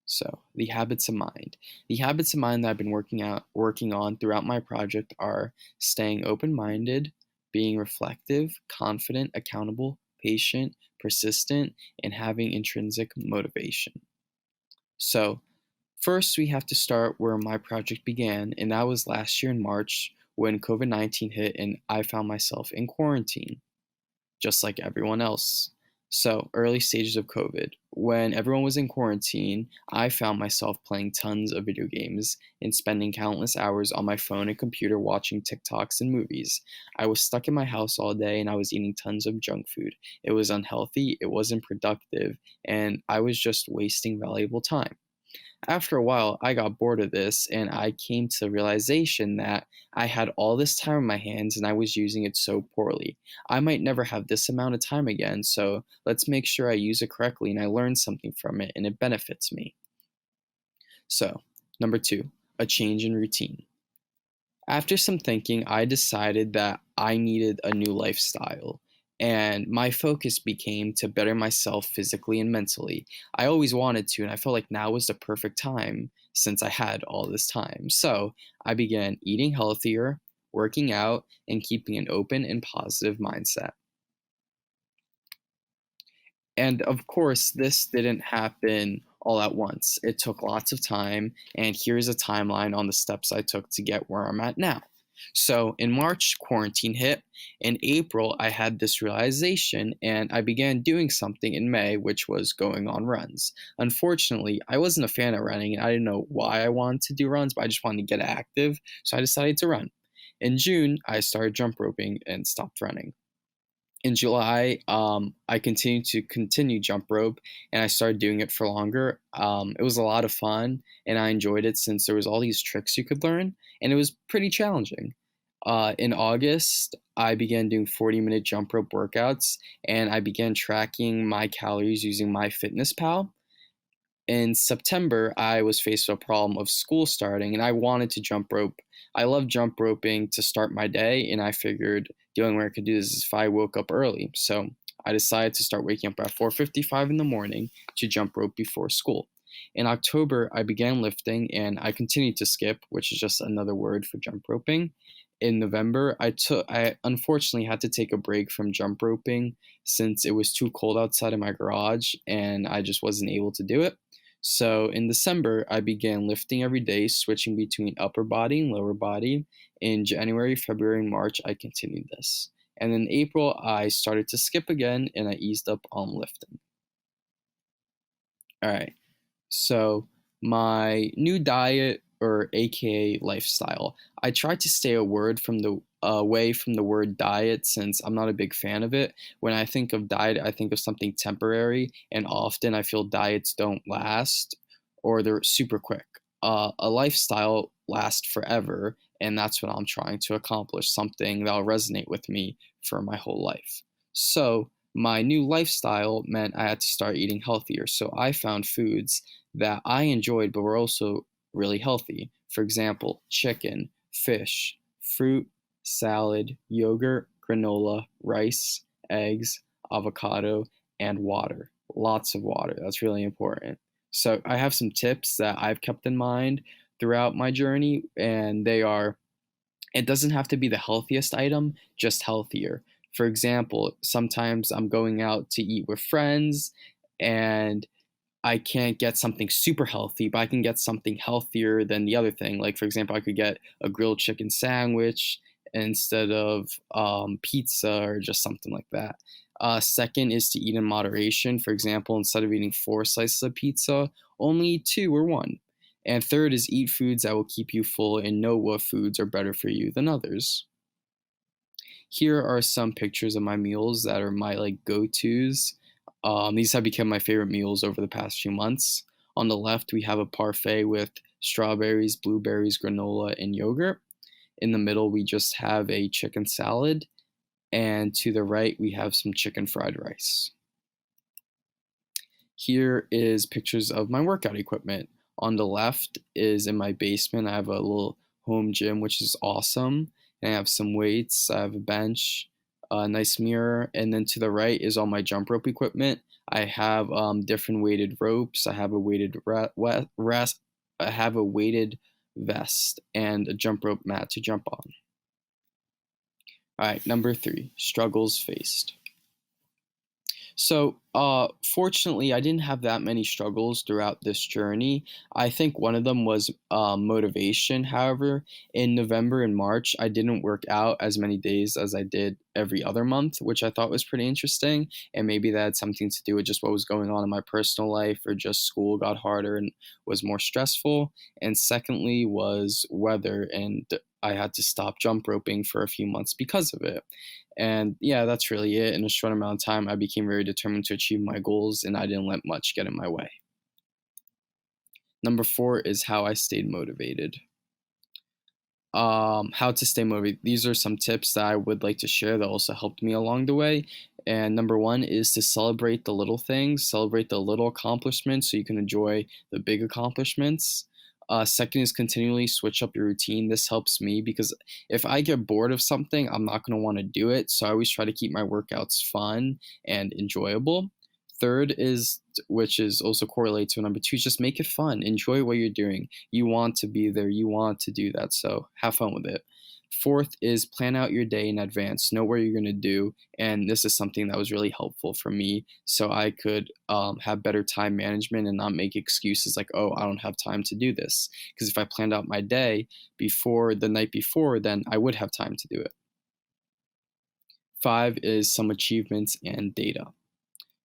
So, the habits of mind. The habits of mind that I've been working on throughout my project are staying open-minded, being reflective, confident, accountable, patient, persistent, and having intrinsic motivation. So, first we have to start where my project began, and that was last year in March, when COVID-19 hit and I found myself in quarantine, just like everyone else. So, early stages of COVID. When everyone was in quarantine, I found myself playing tons of video games and spending countless hours on my phone and computer watching TikToks and movies. I was stuck in my house all day and I was eating tons of junk food. It was unhealthy, it wasn't productive, and I was just wasting valuable time. After a while, I got bored of this and I came to the realization that I had all this time in my hands and I was using it so poorly. I might never have this amount of time again, so let's make sure I use it correctly and I learn something from it and it benefits me. So, number 2, a change in routine. After some thinking, I decided that I needed a new lifestyle. And my focus became to better myself physically and mentally. I always wanted to, and I felt like now was the perfect time since I had all this time. So I began eating healthier, working out, and keeping an open and positive mindset. And of course, this didn't happen all at once. It took lots of time, and here's a timeline on the steps I took to get where I'm at now. So in March, quarantine hit. In April, I had this realization and I began doing something in May, which was going on runs. Unfortunately, I wasn't a fan of running and I didn't know why I wanted to do runs, but I just wanted to get active. So I decided to run. In June, I started jump roping and stopped running. In July, I continued to jump rope, and I started doing it for longer. It was a lot of fun, and I enjoyed it since there was all these tricks you could learn, and it was pretty challenging. In August, I began doing 40-minute jump rope workouts, and I began tracking my calories using MyFitnessPal. In September, I was faced with a problem of school starting, and I wanted to jump rope. I love jump roping to start my day, and I figured the only way I could do this is if I woke up early. So I decided to start waking up at 4:55 in the morning to jump rope before school. In October, I began lifting, and I continued to skip, which is just another word for jump roping. In November, I unfortunately had to take a break from jump roping since it was too cold outside in my garage, and I just wasn't able to do it. So in December, I began lifting every day, switching between upper body and lower body. In January, February, and March, I continued this. And in April, I started to skip again and I eased up on lifting. All right. So my new diet, or AKA lifestyle, I tried to stay away from the word diet since I'm not a big fan of it. When I think of diet, I think of something temporary, and often I feel diets don't last or they're super quick. A lifestyle lasts forever, and that's what I'm trying to accomplish, something that'll resonate with me for my whole life. So my new lifestyle meant I had to start eating healthier. So I found foods that I enjoyed but were also really healthy. For example, chicken, fish, fruit, salad, yogurt, granola, rice, eggs, avocado, and water. Lots of water. That's really important. So I have some tips that I've kept in mind throughout my journey, and they are: it doesn't have to be the healthiest item, just healthier. For example, sometimes I'm going out to eat with friends and I can't get something super healthy, but I can get something healthier than the other thing. Like, for example, I could get a grilled chicken sandwich instead of pizza or just something like that. Second is to eat in moderation. For example, instead of eating 4 slices of pizza, only eat 2 or 1. And third is eat foods that will keep you full and know what foods are better for you than others. Here are some pictures of my meals that are my go-tos. These have become my favorite meals over the past few months. On the left, we have a parfait with strawberries, blueberries, granola, and yogurt. In the middle, we just have a chicken salad. And to the right, we have some chicken fried rice. Here is pictures of my workout equipment. On the left is in my basement. I have a little home gym, which is awesome. And I have some weights. I have a bench, a nice mirror, and then to the right is all my jump rope equipment. I have different weighted ropes. I have a weighted I have a weighted vest and a jump rope mat to jump on. All right, number 3, struggles faced. So, fortunately, I didn't have that many struggles throughout this journey. I think one of them was motivation. However, in November and March, I didn't work out as many days as I did every other month, which I thought was pretty interesting. And maybe that had something to do with just what was going on in my personal life, or just school got harder and was more stressful. And secondly was weather, and I had to stop jump roping for a few months because of it. And yeah, that's really it. In a short amount of time, I became very determined to achieve my goals, and I didn't let much get in my way. Number 4 is how I stayed motivated. How to stay motivated. These are some tips that I would like to share that also helped me along the way. And number 1 is to celebrate the little things, celebrate the little accomplishments so you can enjoy the big accomplishments. Second is continually switch up your routine. This helps me because if I get bored of something, I'm not going to want to do it. So I always try to keep my workouts fun and enjoyable. Third is, which is also correlates to number 2, is just make it fun. Enjoy what you're doing. You want to be there. You want to do that. So have fun with it. Fourth is plan out your day in advance, know what you're going to do. And this is something that was really helpful for me so I could have better time management and not make excuses like, oh, I don't have time to do this. Because if I planned out my day before the night before, then I would have time to do it. 5 is some achievements and data.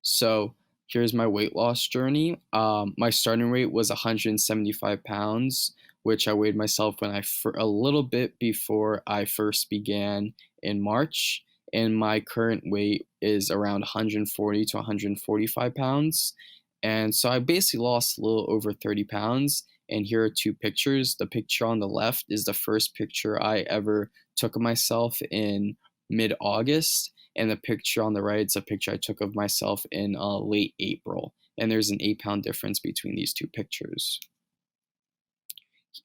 So here's my weight loss journey. My starting weight was 175 pounds, which I weighed myself when a little bit before I first began in March. And my current weight is around 140 to 145 pounds. And so I basically lost a little over 30 pounds. And here are 2 pictures. The picture on the left is the first picture I ever took of myself in mid-August. And the picture on the right is a picture I took of myself in late April. And there's an 8-pound difference between these 2 pictures.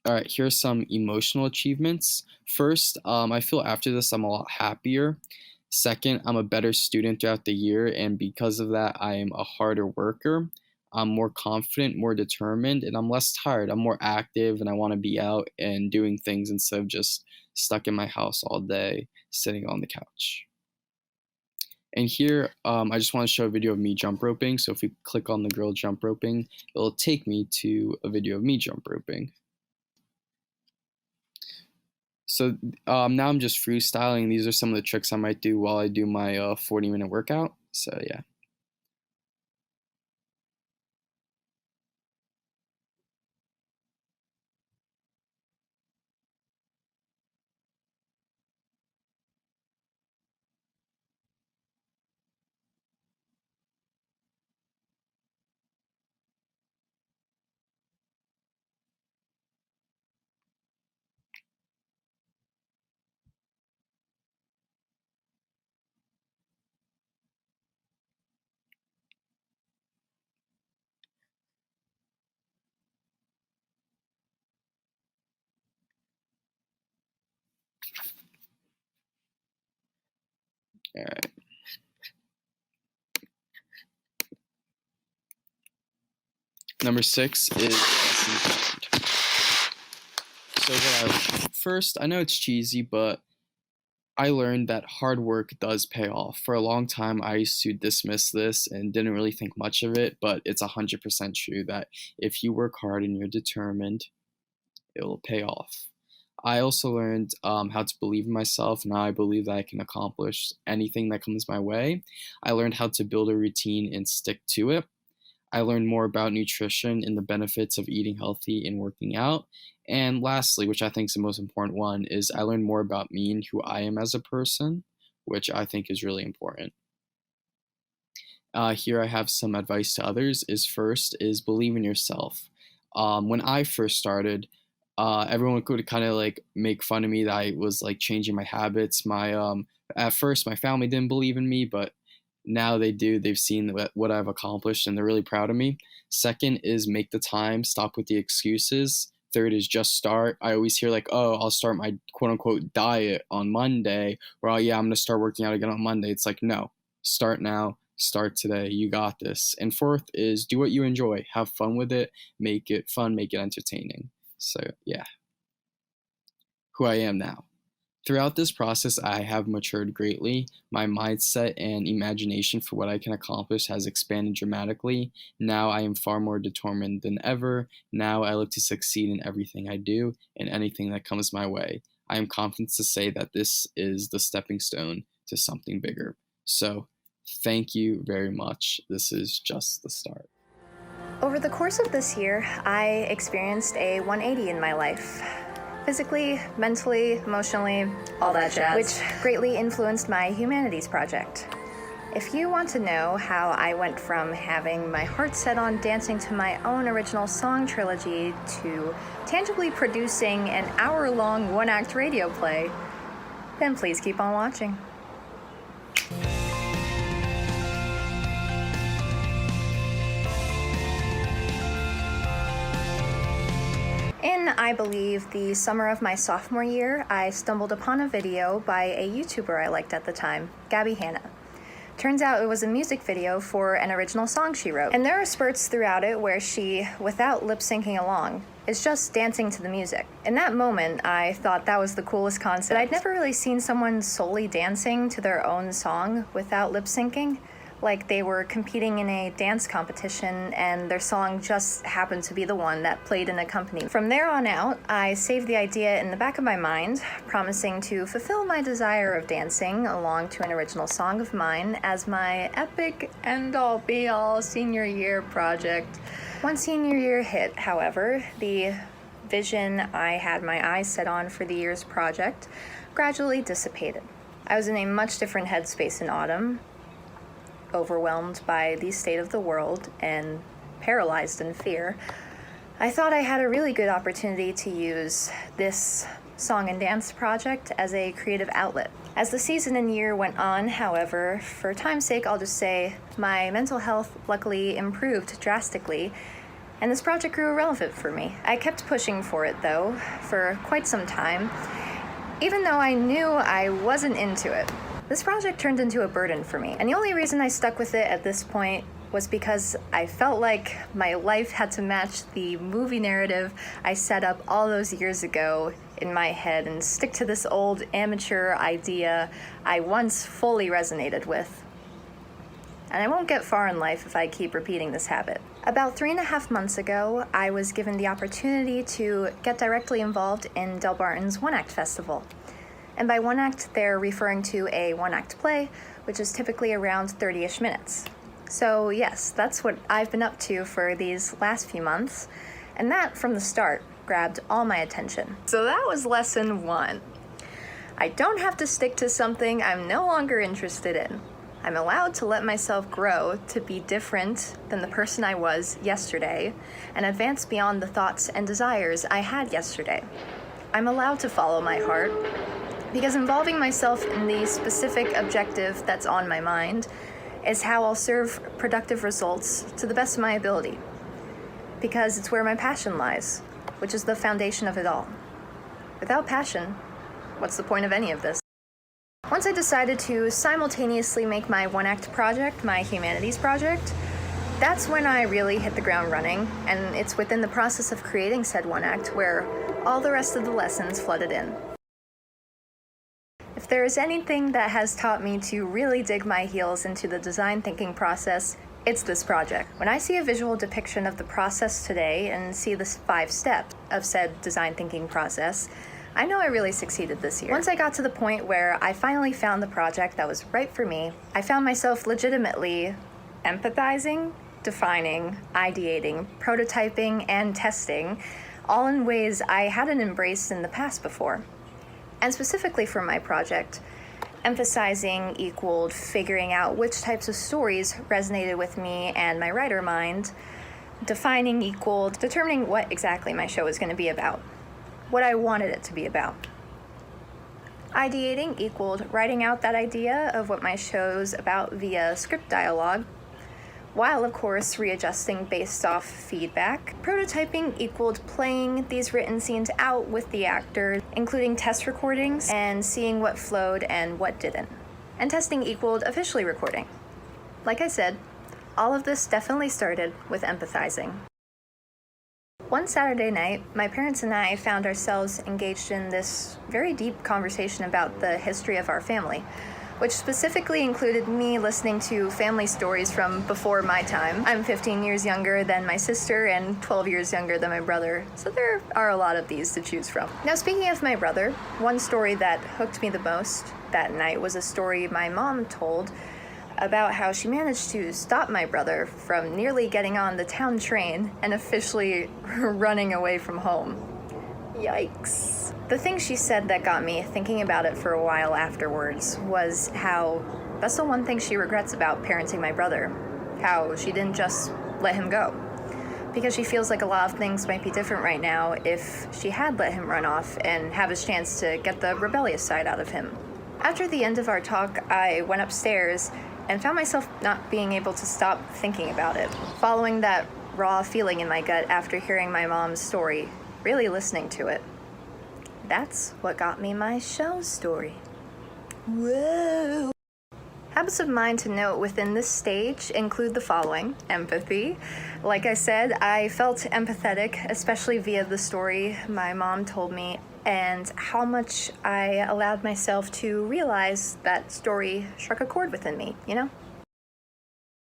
All right, here's some emotional achievements. First, I feel after this I'm a lot happier. Second, I'm a better student throughout the year, and because of that, I am a harder worker. I'm more confident, more determined, and I'm less tired. I'm more active, and I want to be out and doing things instead of just stuck in my house all day, sitting on the couch. And here, I just want to show a video of me jump roping. So if we click on the girl jump roping, it'll take me to a video of me jump roping. So now I'm just freestyling. These are some of the tricks I might do while I do my 40-minute workout. So yeah. All right. Number 6 is lessons learned. So first, I know it's cheesy, but I learned that hard work does pay off. For a long time, I used to dismiss this and didn't really think much of it, but it's 100% true that if you work hard and you're determined, it will pay off. I also learned how to believe in myself. Now I believe that I can accomplish anything that comes my way. I learned how to build a routine and stick to it. I learned more about nutrition and the benefits of eating healthy and working out. And lastly, which I think is the most important one, is I learned more about me and who I am as a person, which I think is really important. Here I have some advice to others. First is believe in yourself. When I first started, everyone could kind of like make fun of me that I was like changing my habits. At first my family didn't believe in me, but now they do. They've seen what I've accomplished and they're really proud of me. Second is make the time, stop with the excuses. Third is just start. I always hear like, oh, I'll start my quote unquote diet on Monday, or oh yeah, I'm gonna start working out again on Monday. It's like, no, start now, start today, you got this. And fourth is do what you enjoy, have fun with it, make it fun, make it entertaining. So yeah, who I am now. Throughout this process, I have matured greatly. My mindset and imagination for what I can accomplish has expanded dramatically. Now I am far more determined than ever. Now I look to succeed in everything I do and anything that comes my way. I am confident to say that this is the stepping stone to something bigger. So thank you very much. This is just the start. Over the course of this year, I experienced a 180 in my life. Physically, mentally, emotionally, all that jazz, which greatly influenced my humanities project. If you want to know how I went from having my heart set on dancing to my own original song trilogy to tangibly producing an hour-long one-act radio play, then please keep on watching. In, I believe, the summer of my sophomore year, I stumbled upon a video by a YouTuber I liked at the time, Gabby Hanna. Turns out it was a music video for an original song she wrote. And there are spurts throughout it where she, without lip syncing along, is just dancing to the music. In that moment, I thought that was the coolest concept. I'd never really seen someone solely dancing to their own song without lip syncing. Like they were competing in a dance competition and their song just happened to be the one that played in a company. From there on out, I saved the idea in the back of my mind, promising to fulfill my desire of dancing along to an original song of mine as my epic end-all be-all senior year project. Once senior year hit, however, the vision I had my eyes set on for the year's project gradually dissipated. I was in a much different headspace in autumn, overwhelmed by the state of the world and paralyzed in fear. I thought I had a really good opportunity to use this song and dance project as a creative outlet. As the season and year went on, however, for time's sake, I'll just say my mental health luckily improved drastically, and this project grew irrelevant for me. I kept pushing for it, though, for quite some time, even though I knew I wasn't into it. This project turned into a burden for me, and the only reason I stuck with it at this point was because I felt like my life had to match the movie narrative I set up all those years ago in my head and stick to this old amateur idea I once fully resonated with. And I won't get far in life if I keep repeating this habit. About 3.5 months ago, I was given the opportunity to get directly involved in Del Barton's One Act Festival. And by one act, they're referring to a one-act play, which is typically around 30-ish minutes. So yes, that's what I've been up to for these last few months, and that, from the start, grabbed all my attention. So that was lesson 1. I don't have to stick to something I'm no longer interested in. I'm allowed to let myself grow to be different than the person I was yesterday, and advance beyond the thoughts and desires I had yesterday. I'm allowed to follow my heart, because involving myself in the specific objective that's on my mind is how I'll serve productive results to the best of my ability. Because it's where my passion lies, which is the foundation of it all. Without passion, what's the point of any of this? Once I decided to simultaneously make my one-act project my humanities project, that's when I really hit the ground running, and it's within the process of creating said one act where all the rest of the lessons flooded in. If there is anything that has taught me to really dig my heels into the design thinking process, it's this project. When I see a visual depiction of the process today and see the 5 steps of said design thinking process, I know I really succeeded this year. Once I got to the point where I finally found the project that was right for me, I found myself legitimately empathizing, defining, ideating, prototyping, and testing, all in ways I hadn't embraced in the past before. And specifically for my project, emphasizing equaled figuring out which types of stories resonated with me and my writer mind, defining equaled determining what exactly my show was going to be about, what I wanted it to be about. Ideating equaled writing out that idea of what my show's about via script dialogue, while of course readjusting based off feedback. Prototyping equaled playing these written scenes out with the actor, including test recordings and seeing what flowed and what didn't. And testing equaled officially recording. Like I said, all of this definitely started with empathizing. One Saturday night, my parents and I found ourselves engaged in this very deep conversation about the history of our family, which specifically included me listening to family stories from before my time. I'm 15 years younger than my sister and 12 years younger than my brother, so there are a lot of these to choose from. Now, speaking of my brother, one story that hooked me the most that night was a story my mom told about how she managed to stop my brother from nearly getting on the town train and officially running away from home. Yikes. The thing she said that got me thinking about it for a while afterwards was how that's the one thing she regrets about parenting my brother, how she didn't just let him go. Because she feels like a lot of things might be different right now if she had let him run off and have his chance to get the rebellious side out of him. After the end of our talk, I went upstairs and found myself not being able to stop thinking about it, following that raw feeling in my gut after hearing my mom's story, really listening to it. That's what got me my show story. Whoa! Habits of mind to note within this stage include the following: empathy. Like I said, I felt empathetic, especially via the story my mom told me, and how much I allowed myself to realize that story struck a chord within me, you know?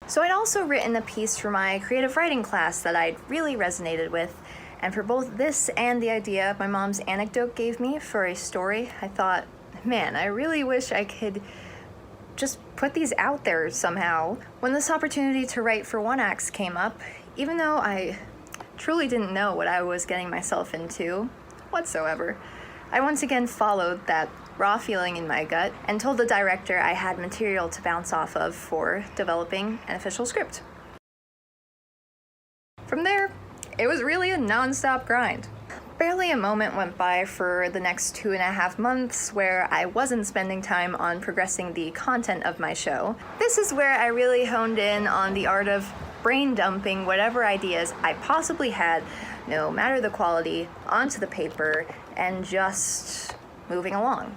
So I'd also written a piece for my creative writing class that I'd really resonated with, and for both this and the idea my mom's anecdote gave me for a story, I thought, man, I really wish I could just put these out there somehow. When this opportunity to write for One Acts came up, even though I truly didn't know what I was getting myself into whatsoever, I once again followed that raw feeling in my gut and told the director I had material to bounce off of for developing an official script. From there, it was really a non-stop grind. Barely a moment went by for the next 2.5 months where I wasn't spending time on progressing the content of my show. This is where I really honed in on the art of brain dumping whatever ideas I possibly had, no matter the quality, onto the paper and just moving along,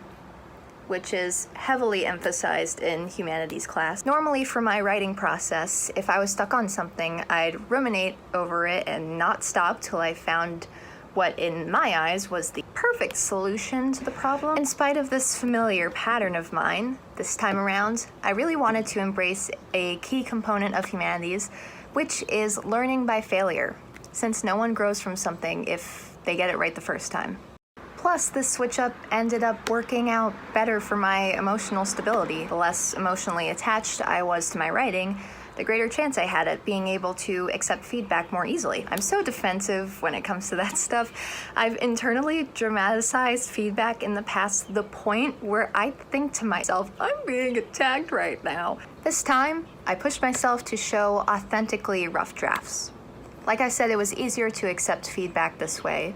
which is heavily emphasized in humanities class. Normally for my writing process, if I was stuck on something, I'd ruminate over it and not stop till I found what in my eyes was the perfect solution to the problem. In spite of this familiar pattern of mine, this time around, I really wanted to embrace a key component of humanities, which is learning by failure, since no one grows from something if they get it right the first time. Plus, this switch up ended up working out better for my emotional stability. The less emotionally attached I was to my writing, the greater chance I had at being able to accept feedback more easily. I'm so defensive when it comes to that stuff. I've internally dramatized feedback in the past to the point where I think to myself, I'm being attacked right now. This time, I pushed myself to show authentically rough drafts. Like I said, it was easier to accept feedback this way,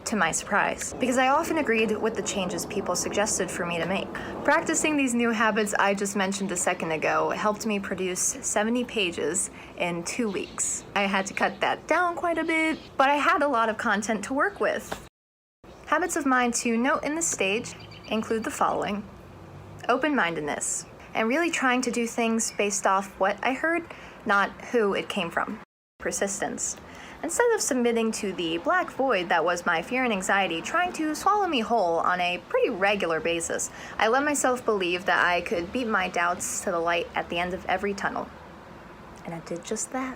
to my surprise, because I often agreed with the changes people suggested for me to make. Practicing these new habits I just mentioned a second ago helped me produce 70 pages in 2 weeks. I had to cut that down quite a bit, but I had a lot of content to work with. Habits of mind to note in this stage include the following: open-mindedness, and really trying to do things based off what I heard, not who it came from. Persistence. Instead of submitting to the black void that was my fear and anxiety trying to swallow me whole on a pretty regular basis, I let myself believe that I could beat my doubts to the light at the end of every tunnel. And I did just that.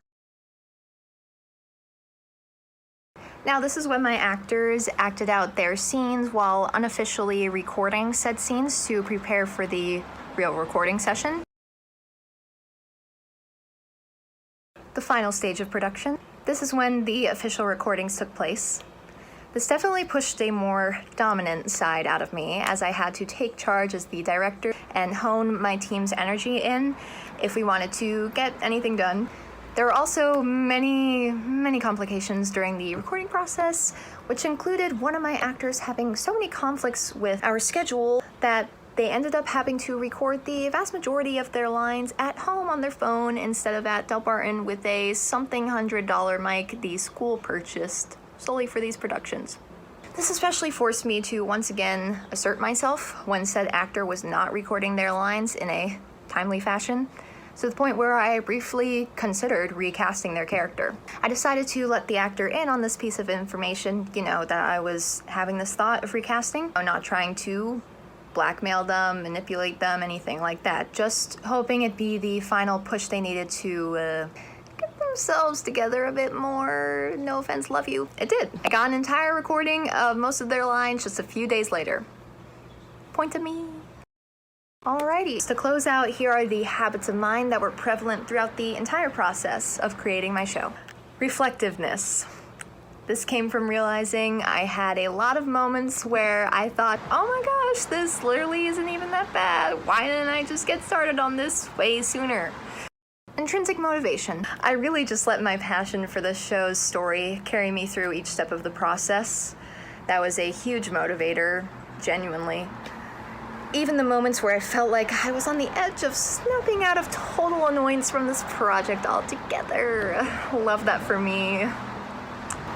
Now, this is when my actors acted out their scenes while unofficially recording said scenes to prepare for the real recording session. The final stage of production. This is when the official recordings took place. This definitely pushed a more dominant side out of me, as I had to take charge as the director and hone my team's energy in if we wanted to get anything done. There were also many complications during the recording process, which included one of my actors having so many conflicts with our schedule that they ended up having to record the vast majority of their lines at home on their phone instead of at Del Barton with a something $100 mic the school purchased solely for these productions. This especially forced me to once again assert myself when said actor was not recording their lines in a timely fashion, to the point where I briefly considered recasting their character. I decided to let the actor in on this piece of information, that I was having this thought of recasting. I'm not trying to blackmail them, manipulate them, anything like that. Just hoping it'd be the final push they needed to get themselves together a bit more. No offense, love you. It did. I got an entire recording of most of their lines just a few days later. Point to me. Alrighty, to close out, here are the habits of mind that were prevalent throughout the entire process of creating my show. Reflectiveness. This came from realizing I had a lot of moments where I thought, oh my gosh, this literally isn't even that bad. Why didn't I just get started on this way sooner? Intrinsic motivation. I really just let my passion for this show's story carry me through each step of the process. That was a huge motivator, genuinely. Even the moments where I felt like I was on the edge of snapping out of total annoyance from this project altogether. Love that for me.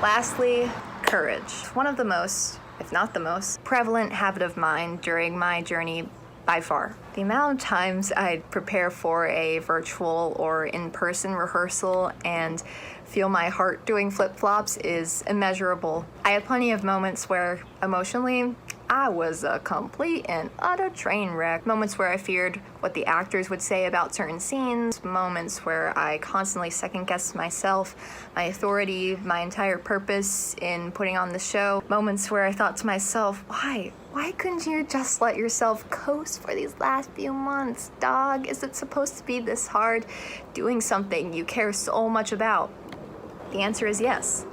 Lastly, courage. One of the most, if not the most, prevalent habit of mine during my journey by far. The amount of times I'd prepare for a virtual or in-person rehearsal and feel my heart doing flip-flops is immeasurable. I had plenty of moments where emotionally I was a complete and utter train wreck. Moments where I feared what the actors would say about certain scenes. Moments where I constantly second-guessed myself, my authority, my entire purpose in putting on the show. Moments where I thought to myself, why couldn't you just let yourself coast for these last few months, dog? Is it supposed to be this hard doing something you care so much about? The answer is yes.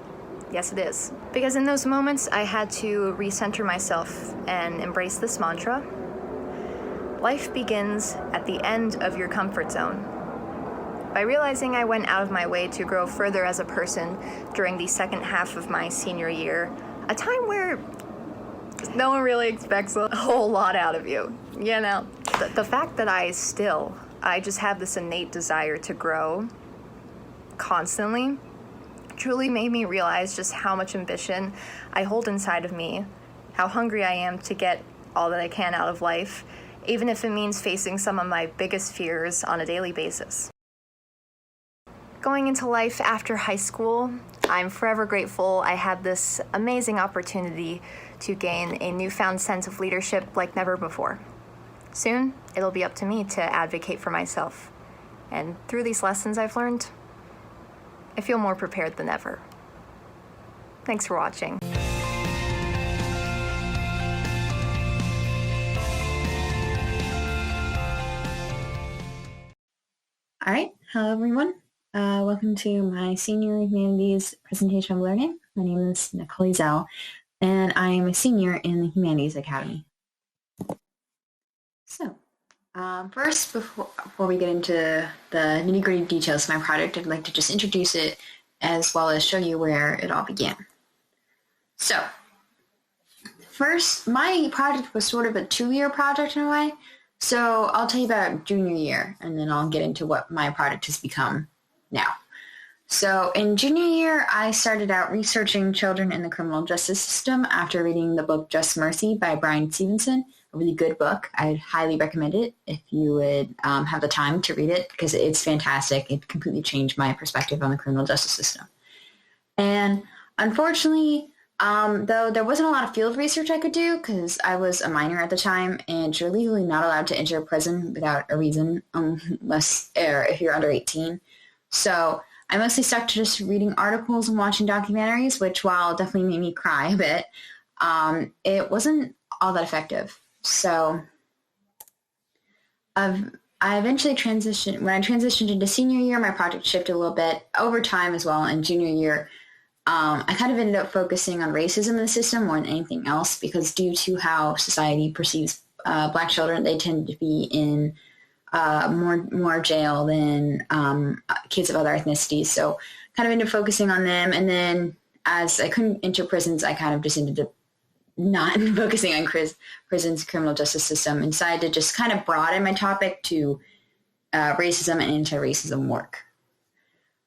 Yes, it is. Because in those moments, I had to recenter myself and embrace this mantra. Life begins at the end of your comfort zone. By realizing I went out of my way to grow further as a person during the second half of my senior year, a time where no one really expects a whole lot out of you. You know, the fact that I just have this innate desire to grow constantly truly made me realize just how much ambition I hold inside of me, how hungry I am to get all that I can out of life, even if it means facing some of my biggest fears on a daily basis. Going into life after high school, I'm forever grateful I had this amazing opportunity to gain a newfound sense of leadership like never before. Soon, it'll be up to me to advocate for myself. And through these lessons I've learned, I feel more prepared than ever. Thanks for watching. All right, hello everyone. Welcome to my Senior Humanities presentation of learning. My name is Nicole Zell, and I am a senior in the Humanities Academy. So, first, before we get into the nitty-gritty details of my project, I'd like to just introduce it as well as show you where it all began. So, first, my project was sort of a 2-year project in a way. So I'll tell you about junior year, and then I'll get into what my project has become now. So in junior year, I started out researching children in the criminal justice system after reading the book Just Mercy by Brian Stevenson, a really good book. I'd highly recommend it if you would have the time to read it, because it's fantastic. It completely changed my perspective on the criminal justice system. And unfortunately, though there wasn't a lot of field research I could do because I was a minor at the time, and you're legally not allowed to enter a prison without a reason unless if you're under 18. So I mostly stuck to just reading articles and watching documentaries, which, while definitely made me cry a bit, it wasn't all that effective. So I eventually transitioned. When I transitioned into senior year, my project shifted a little bit over time as well. In junior year, I kind of ended up focusing on racism in the system more than anything else, because due to how society perceives Black children, they tend to be in more jail than kids of other ethnicities. So kind of ended up focusing on them. And then as I couldn't enter prisons, I kind of just ended up not focusing on prisons, criminal justice system, and decided to just kind of broaden my topic to racism and anti-racism work.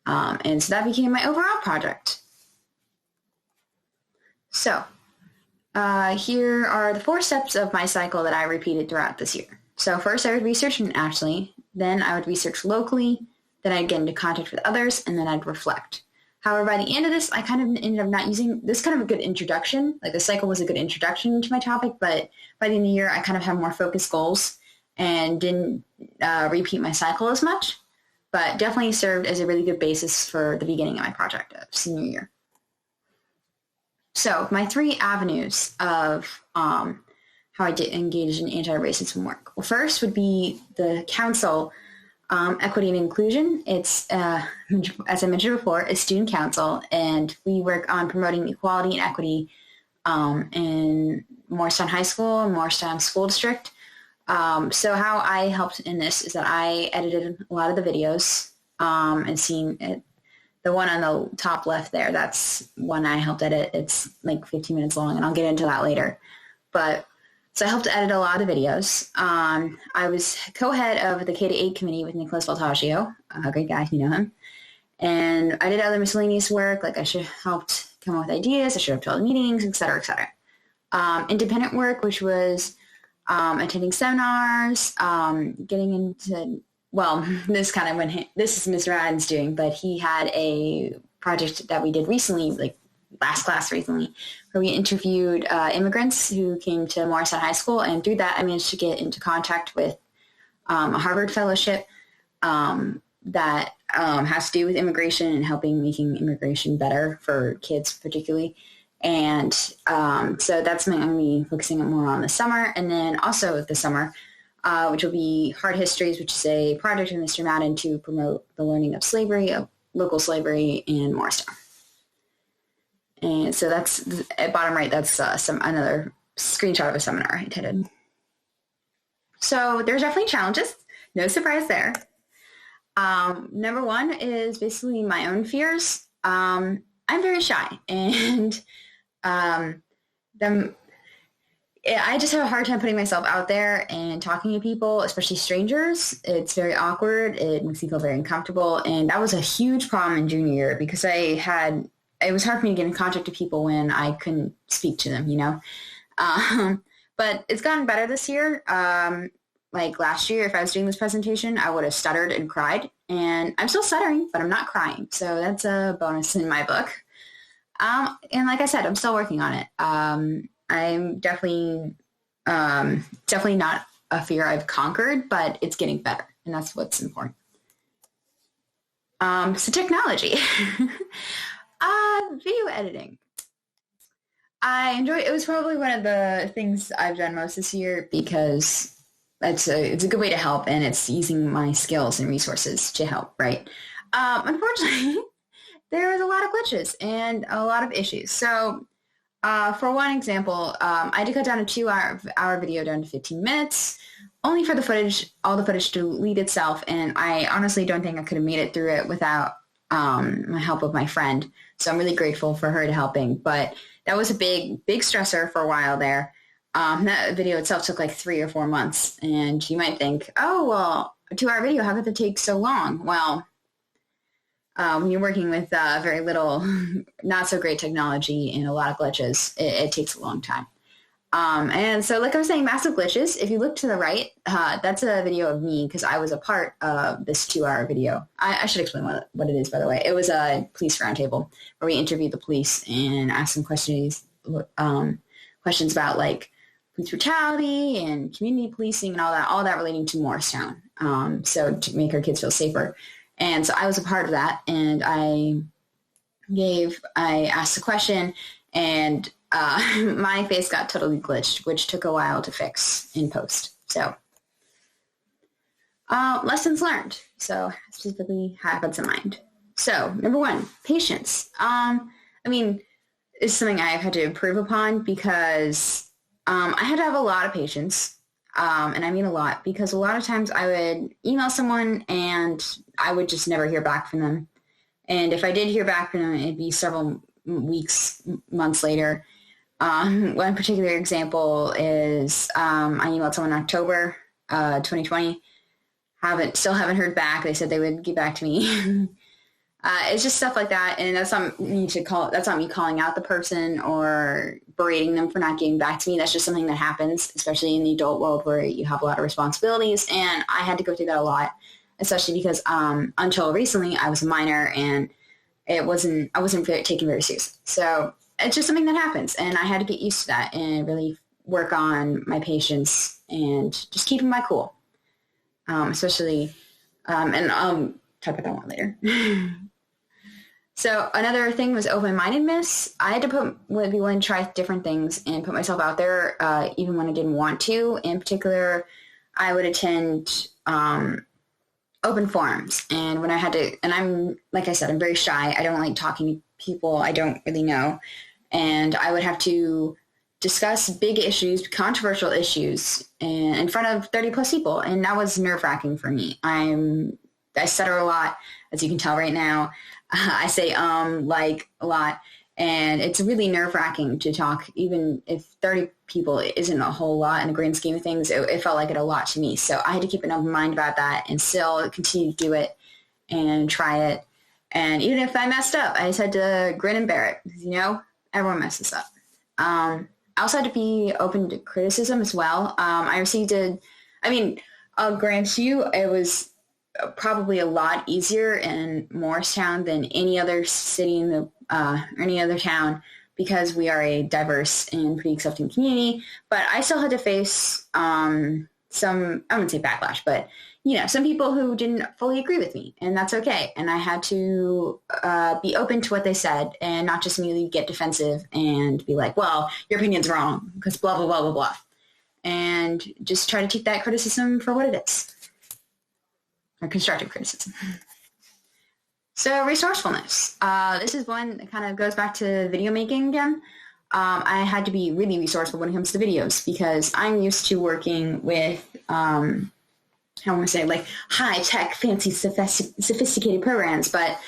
And so that became my overall project. So here are the 4 steps of my cycle that I repeated throughout this year. So first I would research internationally, then I would research locally, then I'd get into contact with others, and then I'd reflect. However, by the end of this, I kind of ended up not using this kind of a good introduction. Like the cycle was a good introduction to my topic, but by the end of the year, I kind of had more focused goals and didn't repeat my cycle as much, but definitely served as a really good basis for the beginning of my project of senior year. So my 3 avenues of how I did engage in anti-racism work. Well, first would be the council, Equity and Inclusion. It's, as I mentioned before, a student council, and we work on promoting equality and equity in Morristown High School and Morristown School District. So how I helped in this is that I edited a lot of the videos and seen it. The one on the top left there, that's one I helped edit. It's like 15 minutes long, and I'll get into that later. But so I helped edit a lot of the videos. I was co-head of the K-8 committee with Nicholas Valtaggio, a great guy if you know him. And I did other miscellaneous work, like I should have helped come up with ideas, I should have held meetings, et cetera, et cetera. Independent work, which was attending seminars, getting into, well, this kind of this is Mr. Adams doing, but he had a project that we did recently, like last class recently, where we interviewed immigrants who came to Morristown High School. And through that, I managed to get into contact with a Harvard fellowship that has to do with immigration and making immigration better for kids particularly. And so that's something I'm going to be focusing more on this summer. And then also this summer, which will be Hard Histories, which is a project of Mr. Madden to promote the learning of slavery, of local slavery in Morristown. And so that's at bottom right, that's another screenshot of a seminar I attended. So there's definitely challenges. No surprise there. Number one is basically my own fears. I'm very shy, and I just have a hard time putting myself out there and talking to people, especially strangers. It's very awkward. It makes me feel very uncomfortable. And that was a huge problem in junior year because it was hard for me to get in contact with people when I couldn't speak to them, but it's gotten better this year. Like last year, if I was doing this presentation, I would have stuttered and cried, and I'm still stuttering, but I'm not crying. So that's a bonus in my book. And like I said, I'm still working on it. I'm definitely not a fear I've conquered, but it's getting better, and that's what's important. So technology, video editing. I enjoy it. It was probably one of the things I've done most this year because it's a good way to help, and it's using my skills and resources to help, right? Unfortunately, there was a lot of glitches and a lot of issues. So for one example, I had to cut down a 2-hour video down to 15 minutes, only for all the footage to delete itself. And I honestly don't think I could have made it through it without my help of my friend. So I'm really grateful for her to helping. But that was a big stressor for a while there. That video itself took like 3 or 4 months. And you might think, oh, well, a 2-hour video, how could it take so long? Well, when you're working with very little, not so great technology and a lot of glitches, it takes a long time. And so like I was saying, massive glitches. If you look to the right, that's a video of me because I was a part of this 2-hour video. I should explain what it is, by the way. It was a police roundtable where we interviewed the police and asked them questions about like police brutality and community policing and all that relating to Morristown. So to make our kids feel safer. And so I was a part of that, and I asked a question, and my face got totally glitched, which took a while to fix in post. So lessons learned. So specifically habits in mind. So number one, patience. It's something I've had to improve upon because I had to have a lot of patience. And I mean a lot, because a lot of times I would email someone and I would just never hear back from them. And if I did hear back from them, it'd be several weeks, months later. One particular example is I emailed someone in October 2020. Still haven't heard back. They said they would get back to me. It's just stuff like that, and that's not me calling out the person or berating them for not getting back to me. That's just something that happens, especially in the adult world where you have a lot of responsibilities, and I had to go through that a lot, especially because until recently I was a minor and I wasn't taken very seriously. So it's just something that happens, and I had to get used to that and really work on my patience and just keeping my cool, especially and I'll talk about that one later. So another thing was open-mindedness. I had to be willing to try different things and put myself out there, even when I didn't want to. In particular, I would attend open forums, and when I had to, and I'm, like I said, I'm very shy. I don't like talking to people I don't really know, and I would have to discuss big issues, controversial issues, in front of 30 plus people, and that was nerve-wracking for me. I stutter a lot, as you can tell right now. I say like a lot, and it's really nerve-wracking to talk, even if 30 people isn't a whole lot in the grand scheme of things. It felt like it a lot to me, so I had to keep an open mind about that and still continue to do it and try it. And even if I messed up, I just had to grin and bear it, because everyone messes up. also had to be open to criticism as well. I received I'll grant you, it was probably a lot easier in Morristown than any other city in the or any other town, because we are a diverse and pretty accepting community. But I still had to face some, I wouldn't say backlash, but some people who didn't fully agree with me, and that's okay. And I had to be open to what they said and not just immediately get defensive and be like, well, your opinion's wrong because blah, blah, blah, blah, blah. And just try to take that criticism for what it is, or constructive criticism. So resourcefulness. This is one that kind of goes back to video making again. I had to be really resourceful when it comes to videos because I'm used to working with, I don't want to say like high-tech, fancy, sophisticated programs, but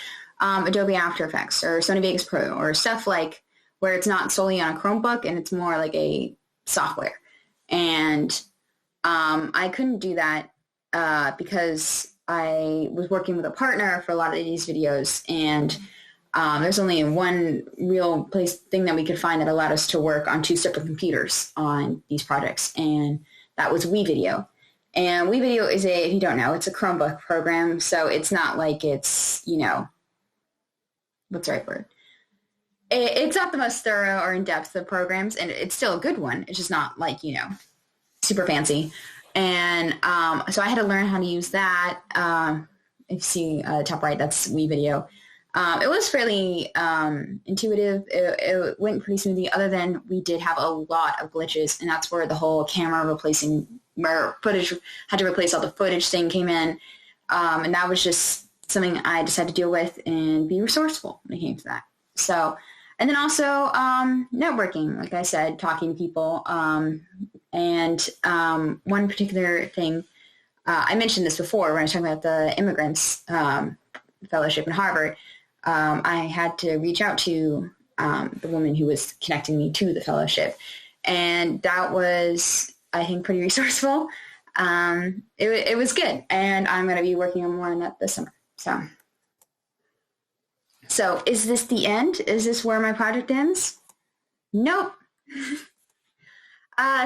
Adobe After Effects or Sony Vegas Pro or stuff like where it's not solely on a Chromebook and it's more like a software. And I couldn't do that because I was working with a partner for a lot of these videos, and there's only one real thing that we could find that allowed us to work on 2 separate computers on these projects, and that was WeVideo. And WeVideo is if you don't know, it's a Chromebook program, so it's not like it's, what's the right word? It's not the most thorough or in-depth of programs, and it's still a good one. It's just not like, super fancy. And so I had to learn how to use that. If you see top right, that's WeVideo. It was fairly intuitive. It went pretty smoothly, other than we did have a lot of glitches, and that's where the whole camera replacing footage, had to replace all the footage thing came in. And that was just something I just had to deal with and be resourceful when it came to that. So, and then also networking, like I said, talking to people. And one particular thing, I mentioned this before when I was talking about the immigrants fellowship in Harvard. I had to reach out to the woman who was connecting me to the fellowship. And that was, I think, pretty resourceful. It was good. And I'm going to be working on more on that this summer. So is this the end? Is this where my project ends? Nope.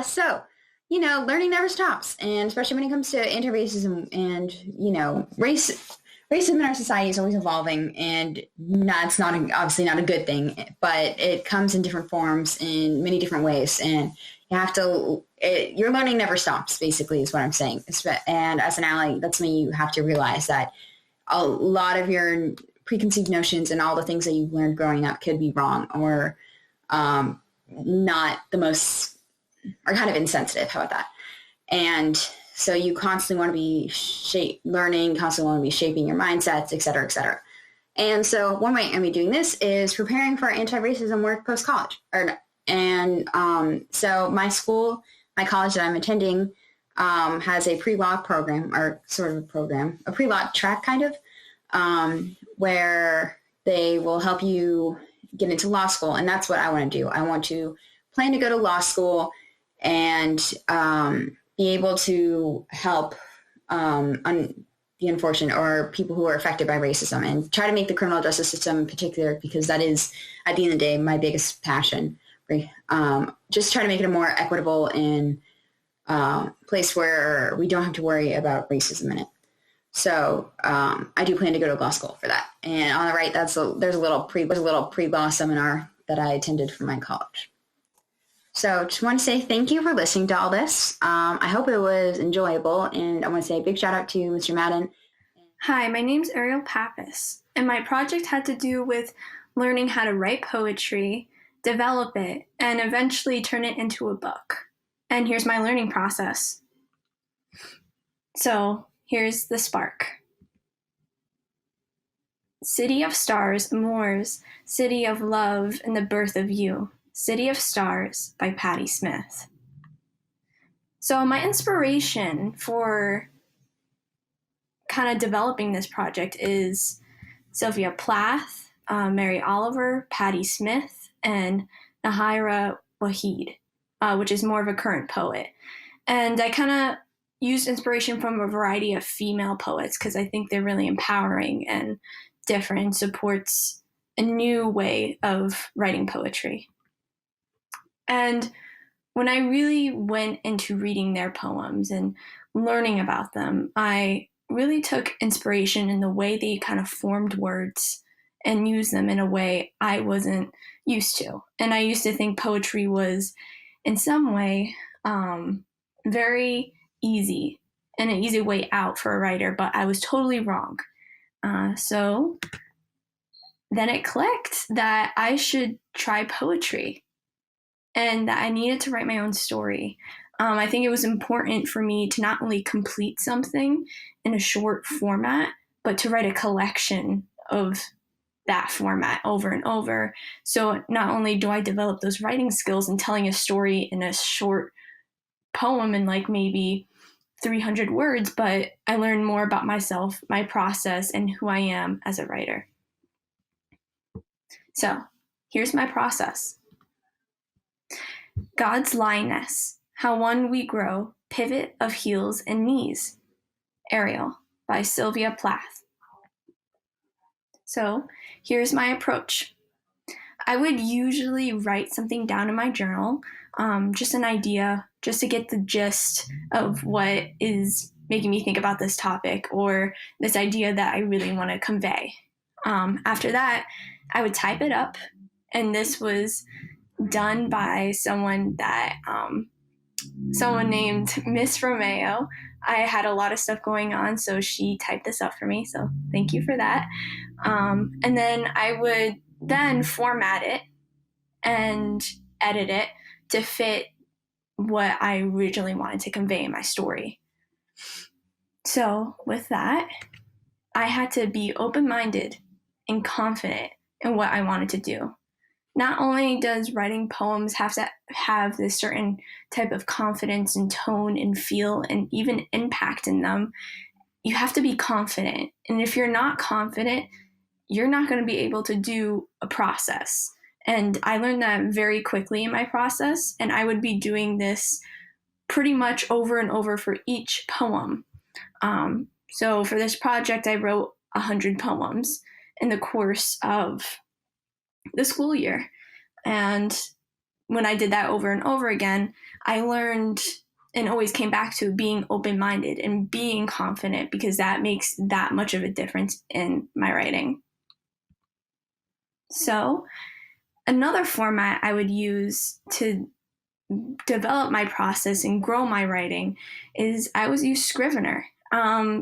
So, learning never stops. And especially when it comes to anti-racism and, racism in our society is always evolving, and it's not obviously not a good thing, but it comes in different forms in many different ways. And you have to, your learning never stops, basically, is what I'm saying. And as an ally, that's something you have to realize, that a lot of your preconceived notions and all the things that you've learned growing up could be wrong or not the most, or kind of insensitive. How about that? And so you constantly want to be learning, constantly want to be shaping your mindsets, et cetera, et cetera. And so one way I'm doing this is preparing for anti-racism work post-college. So my college that I'm attending has a pre-law program, or sort of a program, a pre-law track kind of, where they will help you get into law school. And that's what I want to do. I want to plan to go to law school and be able to help the unfortunate or people who are affected by racism, and try to make the criminal justice system in particular, because that is, at the end of the day, my biggest passion. Just try to make it a more equitable and place where we don't have to worry about racism in it. So I do plan to go to law school for that. And on the right, there's a little pre-law seminar that I attended for my college. So just want to say thank you for listening to all this. I hope it was enjoyable, and I want to say a big shout out to Mr. Madden. Hi, my name's Ariel Pappas, and my project had to do with learning how to write poetry, develop it, and eventually turn it into a book. And here's my learning process. So here's the spark. City of stars, moors, city of love and the birth of you. City of Stars by Patti Smith. So my inspiration for kind of developing this project is Sylvia Plath, Mary Oliver, Patti Smith, and Nahira Waheed, which is more of a current poet. And I kind of used inspiration from a variety of female poets because I think they're really empowering and different, and supports a new way of writing poetry. And when I really went into reading their poems and learning about them, I really took inspiration in the way they kind of formed words and used them in a way I wasn't used to. And I used to think poetry was, in some way, very easy and an easy way out for a writer, but I was totally wrong. So then it clicked that I should try poetry and that I needed to write my own story. I think it was important for me to not only complete something in a short format, but to write a collection of that format over and over. So not only do I develop those writing skills and telling a story in a short poem in like maybe 300 words, but I learn more about myself, my process, and who I am as a writer. So here's my process. God's lioness, how one we grow, pivot of heels and knees. Ariel by Sylvia Plath. So here's my approach. I would usually write something down in my journal, just an idea, just to get the gist of what is making me think about this topic or this idea that I really want to convey. After that, I would type it up, and this was done by someone named Miss Romeo. I had a lot of stuff going on, so she typed this up for me, so thank you for that. And then I would then format it and edit it to fit what I originally wanted to convey in my story. So with that, I had to be open-minded and confident in what I wanted to do. Not only does writing poems have to have this certain type of confidence and tone and feel and even impact in them, you have to be confident. And if you're not confident, you're not going to be able to do a process. And I learned that very quickly in my process, and I would be doing this pretty much over and over for each poem. So for this project, I wrote 100 poems in the course of the school year. And when I did that over and over again, I learned and always came back to being open-minded and being confident, because that makes that much of a difference in my writing. So another format I would use to develop my process and grow my writing is I would use Scrivener.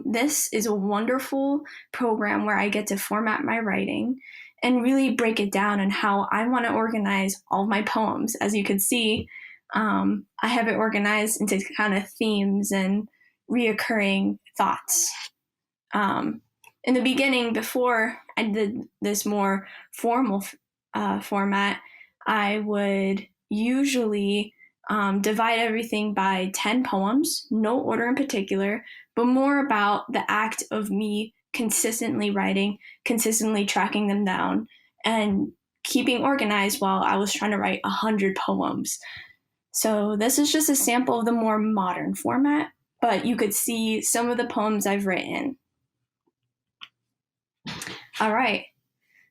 This is a wonderful program where I get to format my writing and really break it down on how I want to organize all my poems. As you can see, I have it organized into kind of themes and reoccurring thoughts. In the beginning, before I did this more formal format, I would usually divide everything by 10 poems, no order in particular, but more about the act of me consistently writing, consistently tracking them down, and keeping organized while I was trying to write 100 poems. So this is just a sample of the more modern format, but you could see some of the poems I've written. All right,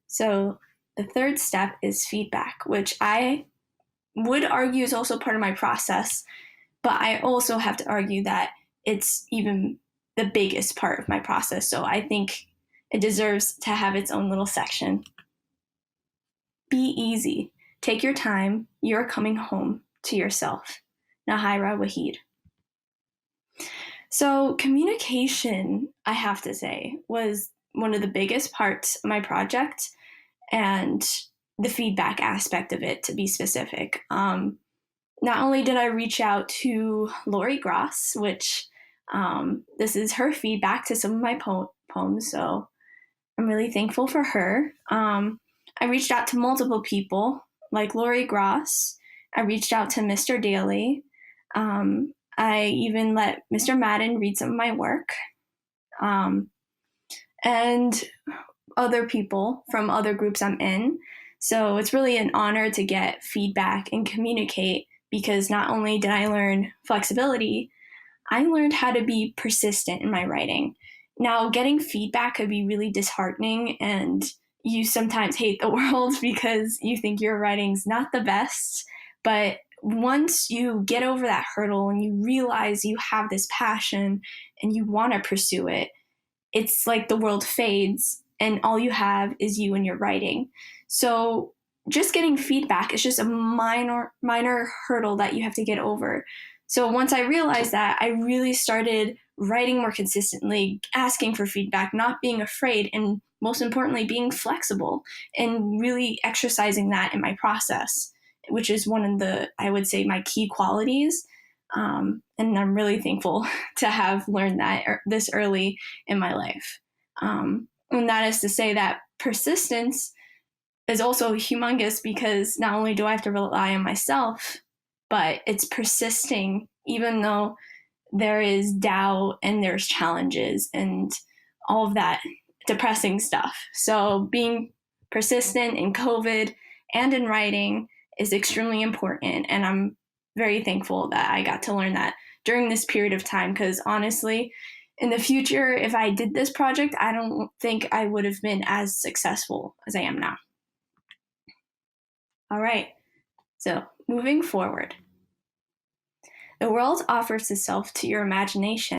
so the third step is feedback, which I would argue is also part of my process, but I also have to argue that it's even the biggest part of my process. So I think it deserves to have its own little section. Be easy. Take your time. You're coming home to yourself. Nahira Waheed. So communication, I have to say, was one of the biggest parts of my project, and the feedback aspect of it, to be specific. Not only did I reach out to Lori Gross, which this is her feedback to some of my poems, so I'm really thankful for her. I reached out to multiple people, like Lori Gross. I reached out to Mr. Daly. I even let Mr. Madden read some of my work. And other people from other groups I'm in. So it's really an honor to get feedback and communicate, because not only did I learn flexibility, I learned how to be persistent in my writing. Now, getting feedback could be really disheartening, and you sometimes hate the world because you think your writing's not the best, but once you get over that hurdle and you realize you have this passion and you want to pursue it, it's like the world fades and all you have is you and your writing. So just getting feedback is just a minor hurdle that you have to get over. So once I realized that, I really started writing more consistently, asking for feedback, not being afraid, and most importantly, being flexible and really exercising that in my process, which is one of the, I would say, my key qualities. And I'm really thankful to have learned that this early in my life. And that is to say that persistence is also humongous, because not only do I have to rely on myself, but it's persisting even though there is doubt and there's challenges and all of that depressing stuff. So being persistent in COVID and in writing is extremely important. And I'm very thankful that I got to learn that during this period of time, because honestly, in the future, if I did this project, I don't think I would have been as successful as I am now. All right, so moving forward. The world offers itself to your imagination,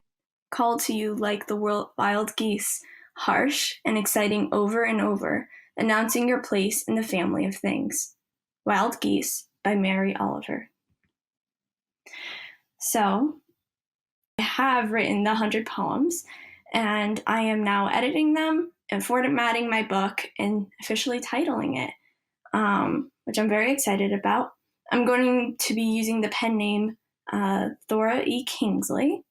called to you like the wild geese, harsh and exciting over and over, announcing your place in the family of things. Wild Geese by Mary Oliver. So, I have written the 100 poems, and I am now editing them and formatting my book and officially titling it, which I'm very excited about. I'm going to be using the pen name Thora E. Kingsley,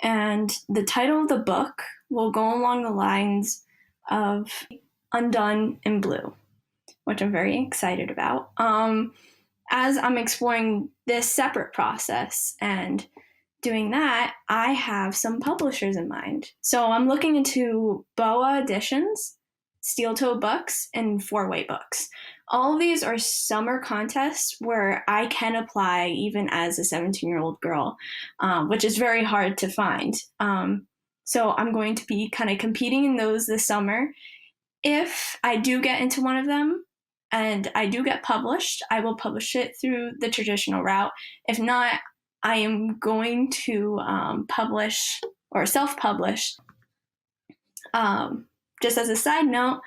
and the title of the book will go along the lines of Undone in Blue, which I'm very excited about. As I'm exploring this separate process and doing that, I have some publishers in mind. So I'm looking into BOA Editions, Steel Toe Books, and Four Way Books. All of these are summer contests where I can apply even as a 17-year-old girl, which is very hard to find. So I'm going to be kind of competing in those this summer. If I do get into one of them and I do get published, I will publish it through the traditional route. If not, I am going to publish or self-publish. Just as a side note,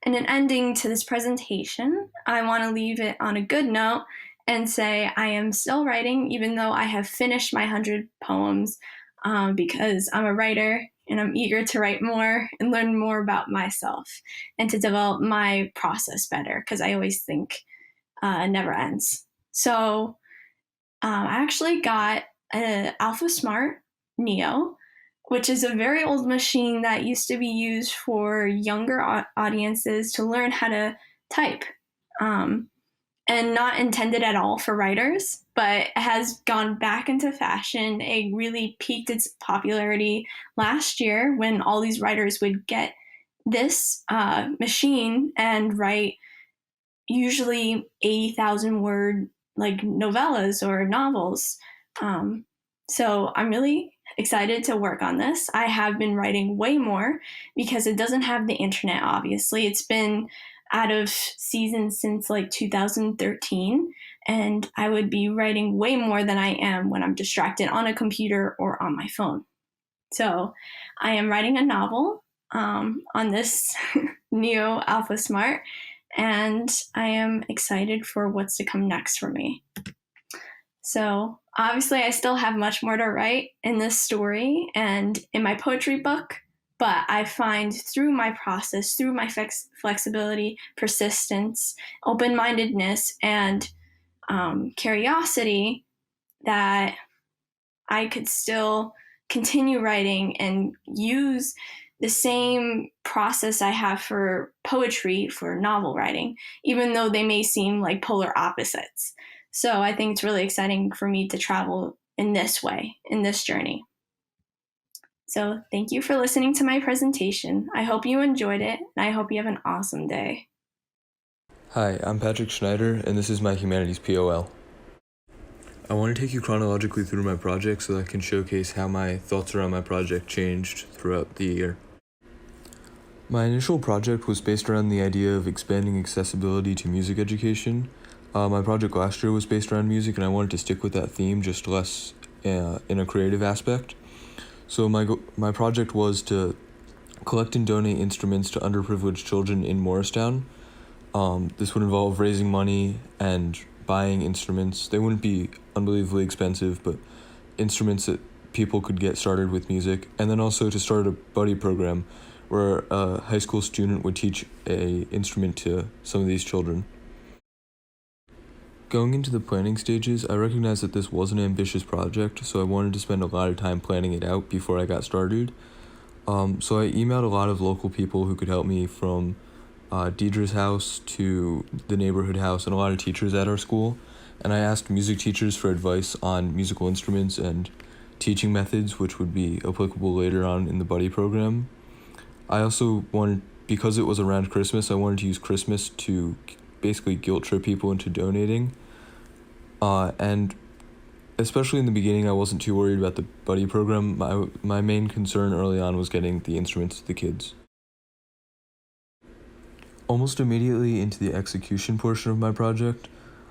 and an ending to this presentation, I want to leave it on a good note and say I am still writing, even though I have finished my 100 poems, because I'm a writer and I'm eager to write more and learn more about myself and to develop my process better, because I always think it never ends. So I actually got an Alpha Smart Neo, which is a very old machine that used to be used for younger audiences to learn how to type, and not intended at all for writers, but has gone back into fashion. It really peaked its popularity last year when all these writers would get this machine and write usually 80,000 word like novellas or novels. So I'm really excited to work on this. I have been writing way more because it doesn't have the internet, obviously. It's been out of season since like 2013, and I would be writing way more than I am when I'm distracted on a computer or on my phone. So I am writing a novel on this Neo Alpha Smart, and I am excited for what's to come next for me. So obviously I still have much more to write in this story and in my poetry book, but I find through my process, through my flexibility, persistence, open-mindedness, and curiosity, that I could still continue writing and use the same process I have for poetry for novel writing, even though they may seem like polar opposites. So I think it's really exciting for me to travel in this way, in this journey. So thank you for listening to my presentation. I hope you enjoyed it, and I hope you have an awesome day. Hi, I'm Patrick Schneider, and this is my Humanities POL. I want to take you chronologically through my project so that I can showcase how my thoughts around my project changed throughout the year. My initial project was based around the idea of expanding accessibility to music education, My project last year was based around music, and I wanted to stick with that theme, just less in a creative aspect. So my project was to collect and donate instruments to underprivileged children in Morristown. This would involve raising money and buying instruments. They wouldn't be unbelievably expensive, but instruments that people could get started with music, and then also to start a buddy program where a high school student would teach an instrument to some of these children. Going into the planning stages, I recognized that this was an ambitious project, so I wanted to spend a lot of time planning it out before I got started. So I emailed a lot of local people who could help me, from Deidre's house to the neighborhood house, and a lot of teachers at our school. And I asked music teachers for advice on musical instruments and teaching methods, which would be applicable later on in the buddy program. I also wanted, because it was around Christmas, I wanted to use Christmas to basically guilt trip people into donating. And especially in the beginning, I wasn't too worried about the buddy program. My main concern early on was getting the instruments to the kids. Almost immediately into the execution portion of my project,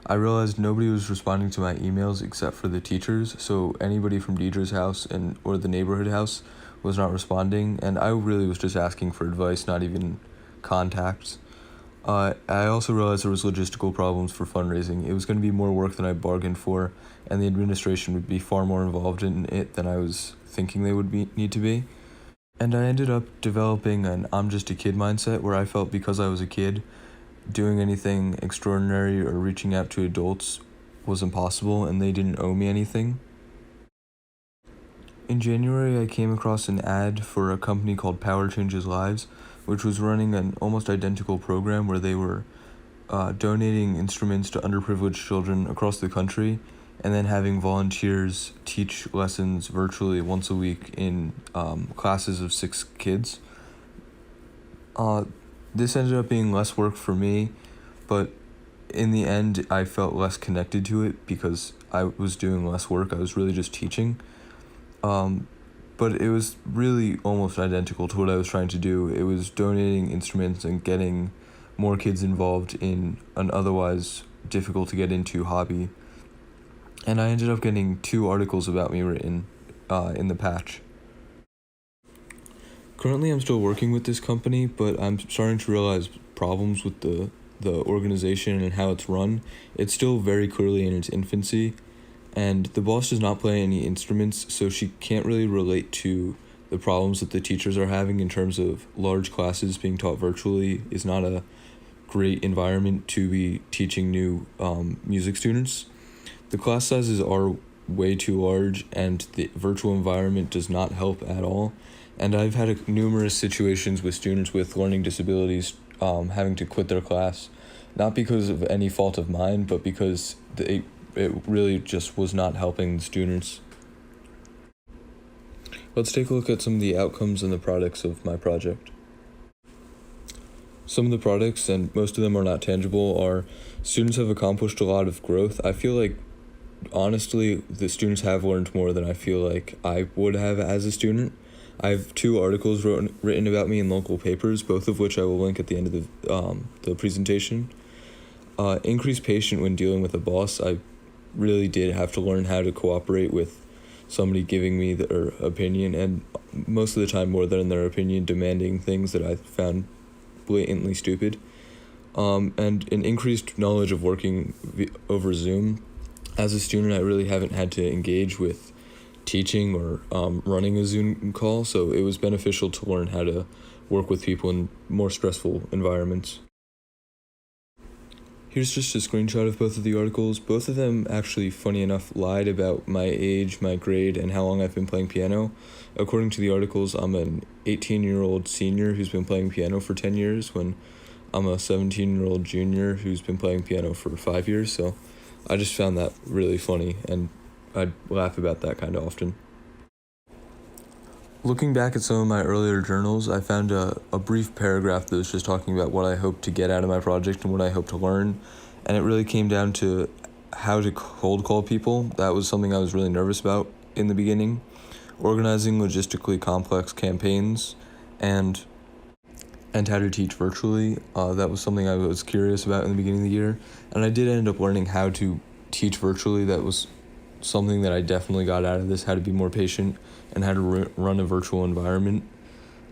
I realized nobody was responding to my emails except for the teachers, so anybody from Deidre's house or the neighborhood house was not responding, and I really was just asking for advice, not even contacts. I also realized there was logistical problems for fundraising. It was going to be more work than I bargained for, and the administration would be far more involved in it than I was thinking they would need to be. And I ended up developing an I'm just a kid mindset, where I felt because I was a kid, doing anything extraordinary or reaching out to adults was impossible, and they didn't owe me anything. In January, I came across an ad for a company called Power Changes Lives, which was running an almost identical program where they were donating instruments to underprivileged children across the country, and then having volunteers teach lessons virtually once a week in classes of 6 kids. This ended up being less work for me, but in the end, I felt less connected to it because I was doing less work. I was really just teaching. But it was really almost identical to what I was trying to do. It was donating instruments and getting more kids involved in an otherwise difficult to get into hobby. And I ended up getting 2 articles about me written in the patch. Currently, I'm still working with this company, but I'm starting to realize problems with the organization and how it's run. It's still very clearly in its infancy, and the boss does not play any instruments, so she can't really relate to the problems that the teachers are having in terms of large classes being taught virtually is not a great environment to be teaching new music students. The class sizes are way too large, and the virtual environment does not help at all. And I've had numerous situations with students with learning disabilities having to quit their class, not because of any fault of mine, but because it really just was not helping the students. Let's take a look at some of the outcomes and the products of my project. Some of the products, and most of them are not tangible, are students have accomplished a lot of growth. I feel like, honestly, the students have learned more than I feel like I would have as a student. I have 2 articles written about me in local papers, both of which I will link at the end of the presentation. Increased patience when dealing with a boss. I really did have to learn how to cooperate with somebody giving me their opinion, and most of the time more than their opinion, demanding things that I found blatantly stupid. And an increased knowledge of working over Zoom. As a student, I really haven't had to engage with teaching or running a Zoom call, so it was beneficial to learn how to work with people in more stressful environments. Here's just a screenshot of both of the articles. Both of them actually, funny enough, lied about my age, my grade, and how long I've been playing piano. According to the articles, I'm an 18-year-old senior who's been playing piano for 10 years, when I'm a 17-year-old junior who's been playing piano for 5 years, so I just found that really funny, and I laugh about that kind of often. Looking back at some of my earlier journals, I found a brief paragraph that was just talking about what I hoped to get out of my project and what I hoped to learn, and it really came down to how to cold call people. That was something I was really nervous about in the beginning. Organizing logistically complex campaigns, and and how to teach virtually. That was something I was curious about in the beginning of the year, and I did end up learning how to teach virtually. That was something that I definitely got out of this, how to be more patient and how to run a virtual environment.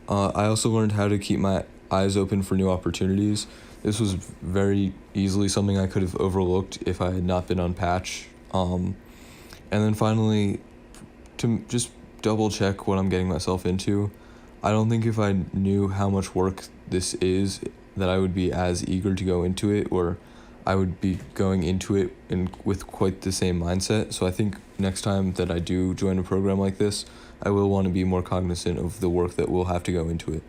I also learned how to keep my eyes open for new opportunities. This was very easily something I could have overlooked if I had not been on patch. And then finally, to just double check what I'm getting myself into. I don't think if I knew how much work this is that I would be as eager to go into it, or I would be going into it with quite the same mindset. So I think next time that I do join a program like this, I will want to be more cognizant of the work that will have to go into it.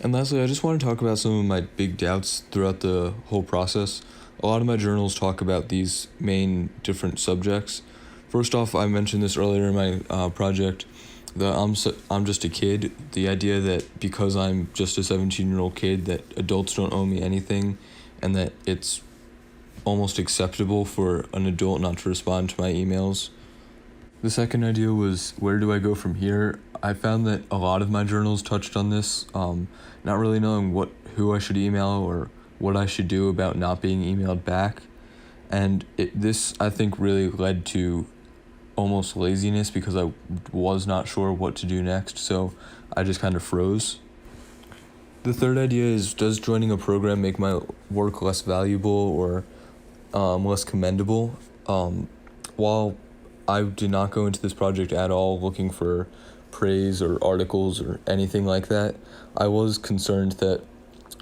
And lastly, I just want to talk about some of my big doubts throughout the whole process. A lot of my journals talk about these main different subjects. First off, I mentioned this earlier in my project, I'm just a kid. The idea that because I'm just a 17-year-old kid that adults don't owe me anything, and that it's almost acceptable for an adult not to respond to my emails. The second idea was, where do I go from here? I found that a lot of my journals touched on this, not really knowing who I should email or what I should do about not being emailed back. And this, I think, really led to almost laziness because I was not sure what to do next, so I just kind of froze. The third idea is, does joining a program make my work less valuable or less commendable? While I did not go into this project at all looking for praise or articles or anything like that, I was concerned that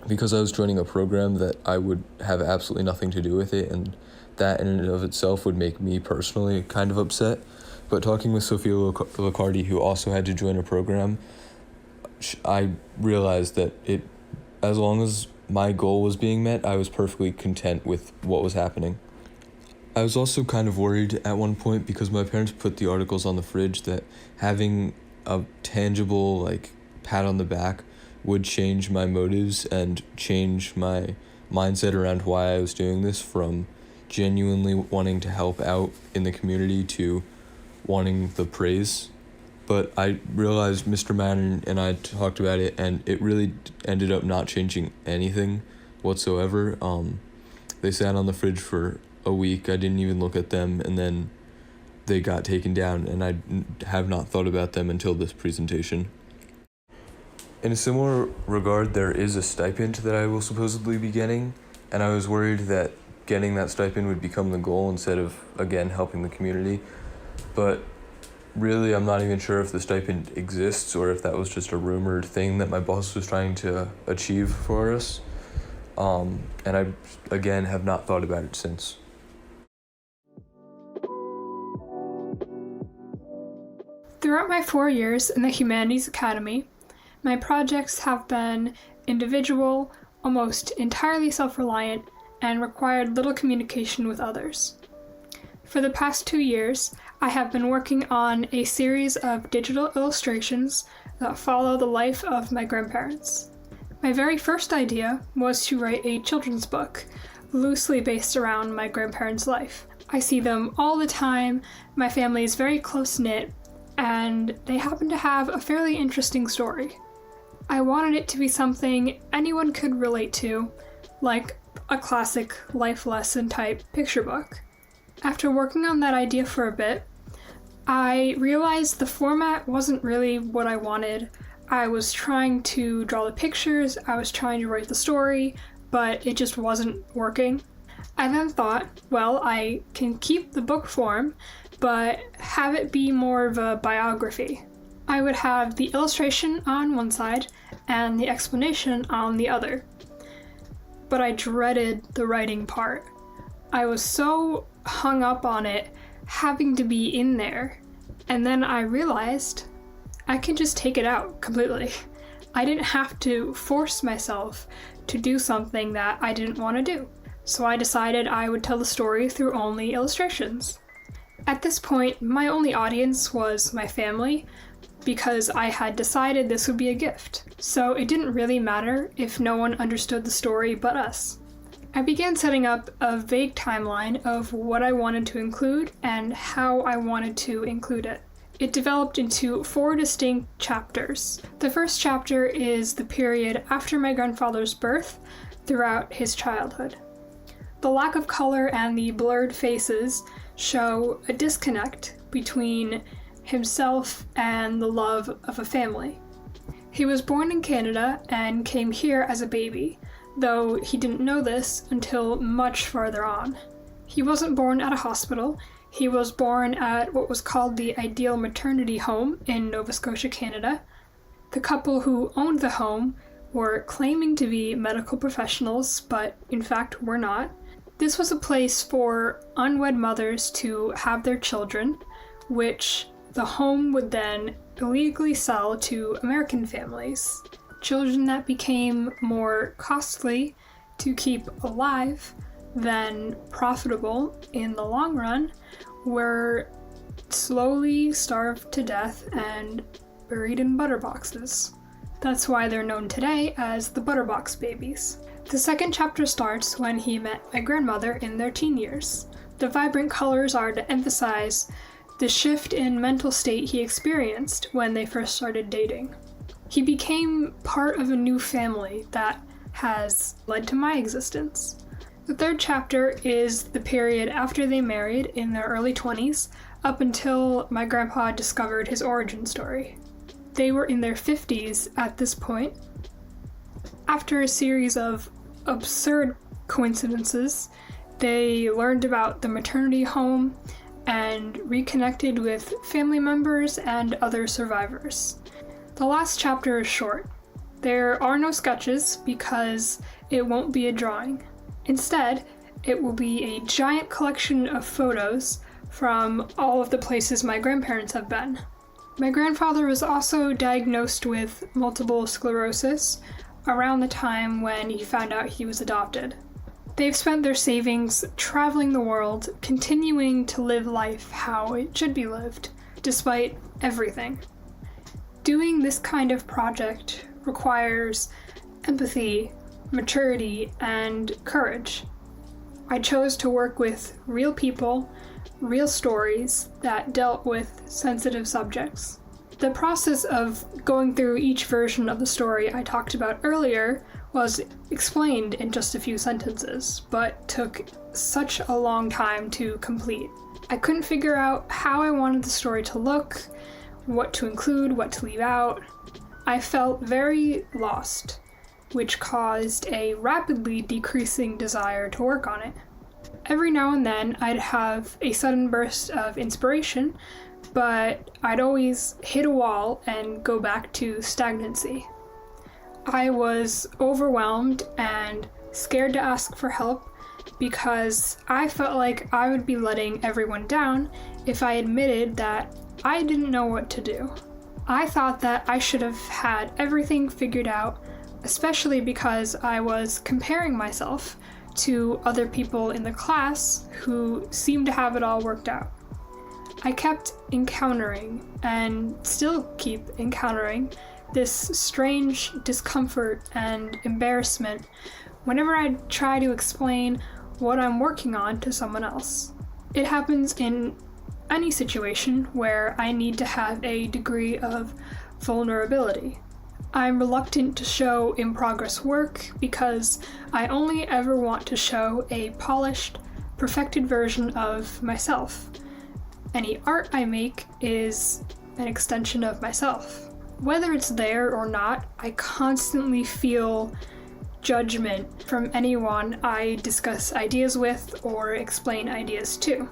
because I was joining a program that I would have absolutely nothing to do with it, and that in and of itself would make me personally kind of upset. But talking with Sophia Licardi, who also had to join a program, I realized that as long as my goal was being met, I was perfectly content with what was happening. I was also kind of worried at one point because my parents put the articles on the fridge that having a tangible pat on the back would change my motives and change my mindset around why I was doing this, from genuinely wanting to help out in the community to wanting the praise. But I realized Mr. Mann and I talked about it, and it really ended up not changing anything whatsoever. They sat on the fridge for a week. I didn't even look at them, and then they got taken down, and I have not thought about them until this presentation. In a similar regard, there is a stipend that I will supposedly be getting, and I was worried that getting that stipend would become the goal instead of, again, helping the community. But really, I'm not even sure if the stipend exists or if that was just a rumored thing that my boss was trying to achieve for us. And I, again, have not thought about it since. Throughout my 4 years in the Humanities Academy, my projects have been individual, almost entirely self-reliant, and required little communication with others. For the past 2 years, I have been working on a series of digital illustrations that follow the life of my grandparents. My very first idea was to write a children's book, loosely based around my grandparents' life. I see them all the time, my family is very close-knit, and they happen to have a fairly interesting story. I wanted it to be something anyone could relate to, like a classic life lesson type picture book. After working on that idea for a bit, I realized the format wasn't really what I wanted. I was trying to draw the pictures, I was trying to write the story, but it just wasn't working. I then thought, well, I can keep the book form, but have it be more of a biography. I would have the illustration on one side and the explanation on the other. But I dreaded the writing part. I was so hung up on it having to be in there. And then I realized I can just take it out completely. I didn't have to force myself to do something that I didn't want to do. So I decided I would tell the story through only illustrations. At this point, my only audience was my family, because I had decided this would be a gift. So it didn't really matter if no one understood the story but us. I began setting up a vague timeline of what I wanted to include and how I wanted to include it. It developed into 4 distinct chapters. The first chapter is the period after my grandfather's birth throughout his childhood. The lack of color and the blurred faces show a disconnect between himself and the love of a family. He was born in Canada and came here as a baby, though he didn't know this until much farther on. He wasn't born at a hospital. He was born at what was called the Ideal Maternity Home in Nova Scotia, Canada. The couple who owned the home were claiming to be medical professionals, but in fact were not. This was a place for unwed mothers to have their children, which the home would then illegally sell to American families. Children that became more costly to keep alive than profitable in the long run were slowly starved to death and buried in butter boxes. That's why they're known today as the butterbox babies. The second chapter starts when he met my grandmother in their teen years. The vibrant colors are to emphasize the shift in mental state he experienced when they first started dating. He became part of a new family that has led to my existence. The third chapter is the period after they married in their early 20s up until my grandpa discovered his origin story. They were in their 50s at this point. After a series of absurd coincidences, they learned about the maternity home and reconnected with family members and other survivors. The last chapter is short. There are no sketches because it won't be a drawing. Instead, it will be a giant collection of photos from all of the places my grandparents have been. My grandfather was also diagnosed with multiple sclerosis around the time when he found out he was adopted. They've spent their savings traveling the world, continuing to live life how it should be lived, despite everything. Doing this kind of project requires empathy, maturity, and courage. I chose to work with real people, real stories that dealt with sensitive subjects. The process of going through each version of the story I talked about earlier was explained in just a few sentences, but took such a long time to complete. I couldn't figure out how I wanted the story to look, what to include, what to leave out. I felt very lost, which caused a rapidly decreasing desire to work on it. Every now and then I'd have a sudden burst of inspiration, but I'd always hit a wall and go back to stagnancy. I was overwhelmed and scared to ask for help because I felt like I would be letting everyone down if I admitted that I didn't know what to do. I thought that I should have had everything figured out, especially because I was comparing myself to other people in the class who seemed to have it all worked out. I kept encountering, and still keep encountering, this strange discomfort and embarrassment whenever I try to explain what I'm working on to someone else. It happens in any situation where I need to have a degree of vulnerability. I'm reluctant to show in-progress work because I only ever want to show a polished, perfected version of myself. Any art I make is an extension of myself. Whether it's there or not, I constantly feel judgment from anyone I discuss ideas with or explain ideas to.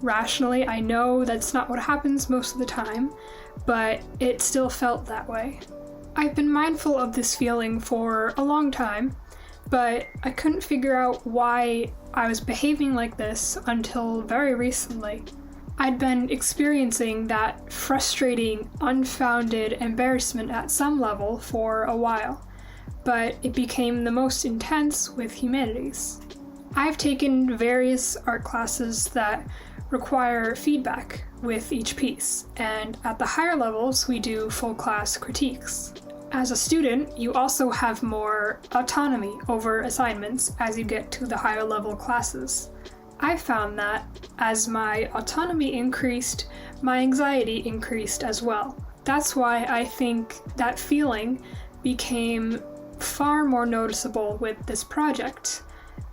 Rationally, I know that's not what happens most of the time, but it still felt that way. I've been mindful of this feeling for a long time, but I couldn't figure out why I was behaving like this until very recently. I'd been experiencing that frustrating, unfounded embarrassment at some level for a while, but it became the most intense with humanities. I've taken various art classes that require feedback with each piece, and at the higher levels we do full class critiques. As a student, you also have more autonomy over assignments as you get to the higher level classes. I found that as my autonomy increased, my anxiety increased as well. That's why I think that feeling became far more noticeable with this project.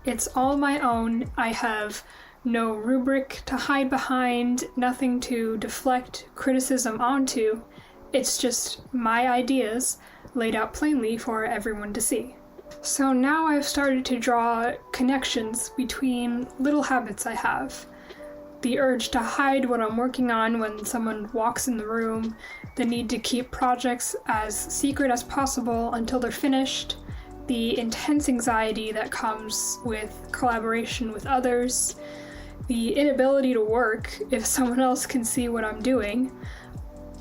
It's all my own. I have no rubric to hide behind, nothing to deflect criticism onto. It's just my ideas laid out plainly for everyone to see. So now I've started to draw connections between little habits I have. The urge to hide what I'm working on when someone walks in the room, the need to keep projects as secret as possible until they're finished, the intense anxiety that comes with collaboration with others, the inability to work if someone else can see what I'm doing.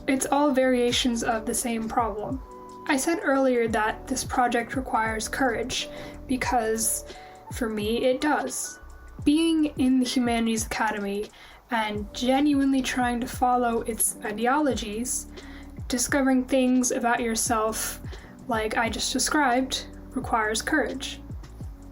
It's all variations of the same problem. I said earlier that this project requires courage, because for me it does. Being in the Humanities Academy and genuinely trying to follow its ideologies, discovering things about yourself like I just described, requires courage.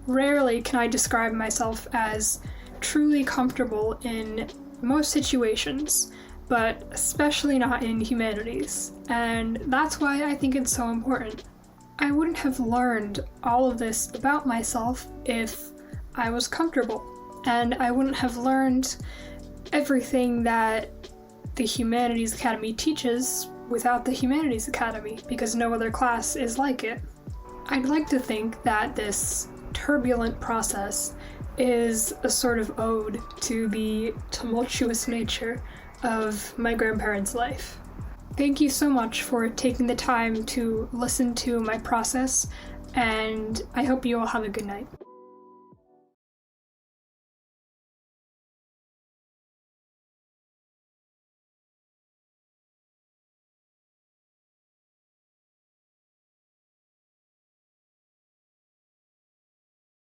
Rarely can I describe myself as truly comfortable in most situations, but especially not in humanities, and that's why I think it's so important. I wouldn't have learned all of this about myself if I was comfortable, and I wouldn't have learned everything that the Humanities Academy teaches without the Humanities Academy, because no other class is like it. I'd like to think that this turbulent process is a sort of ode to the tumultuous nature of my grandparents' life. Thank you so much for taking the time to listen to my process, and I hope you all have a good night.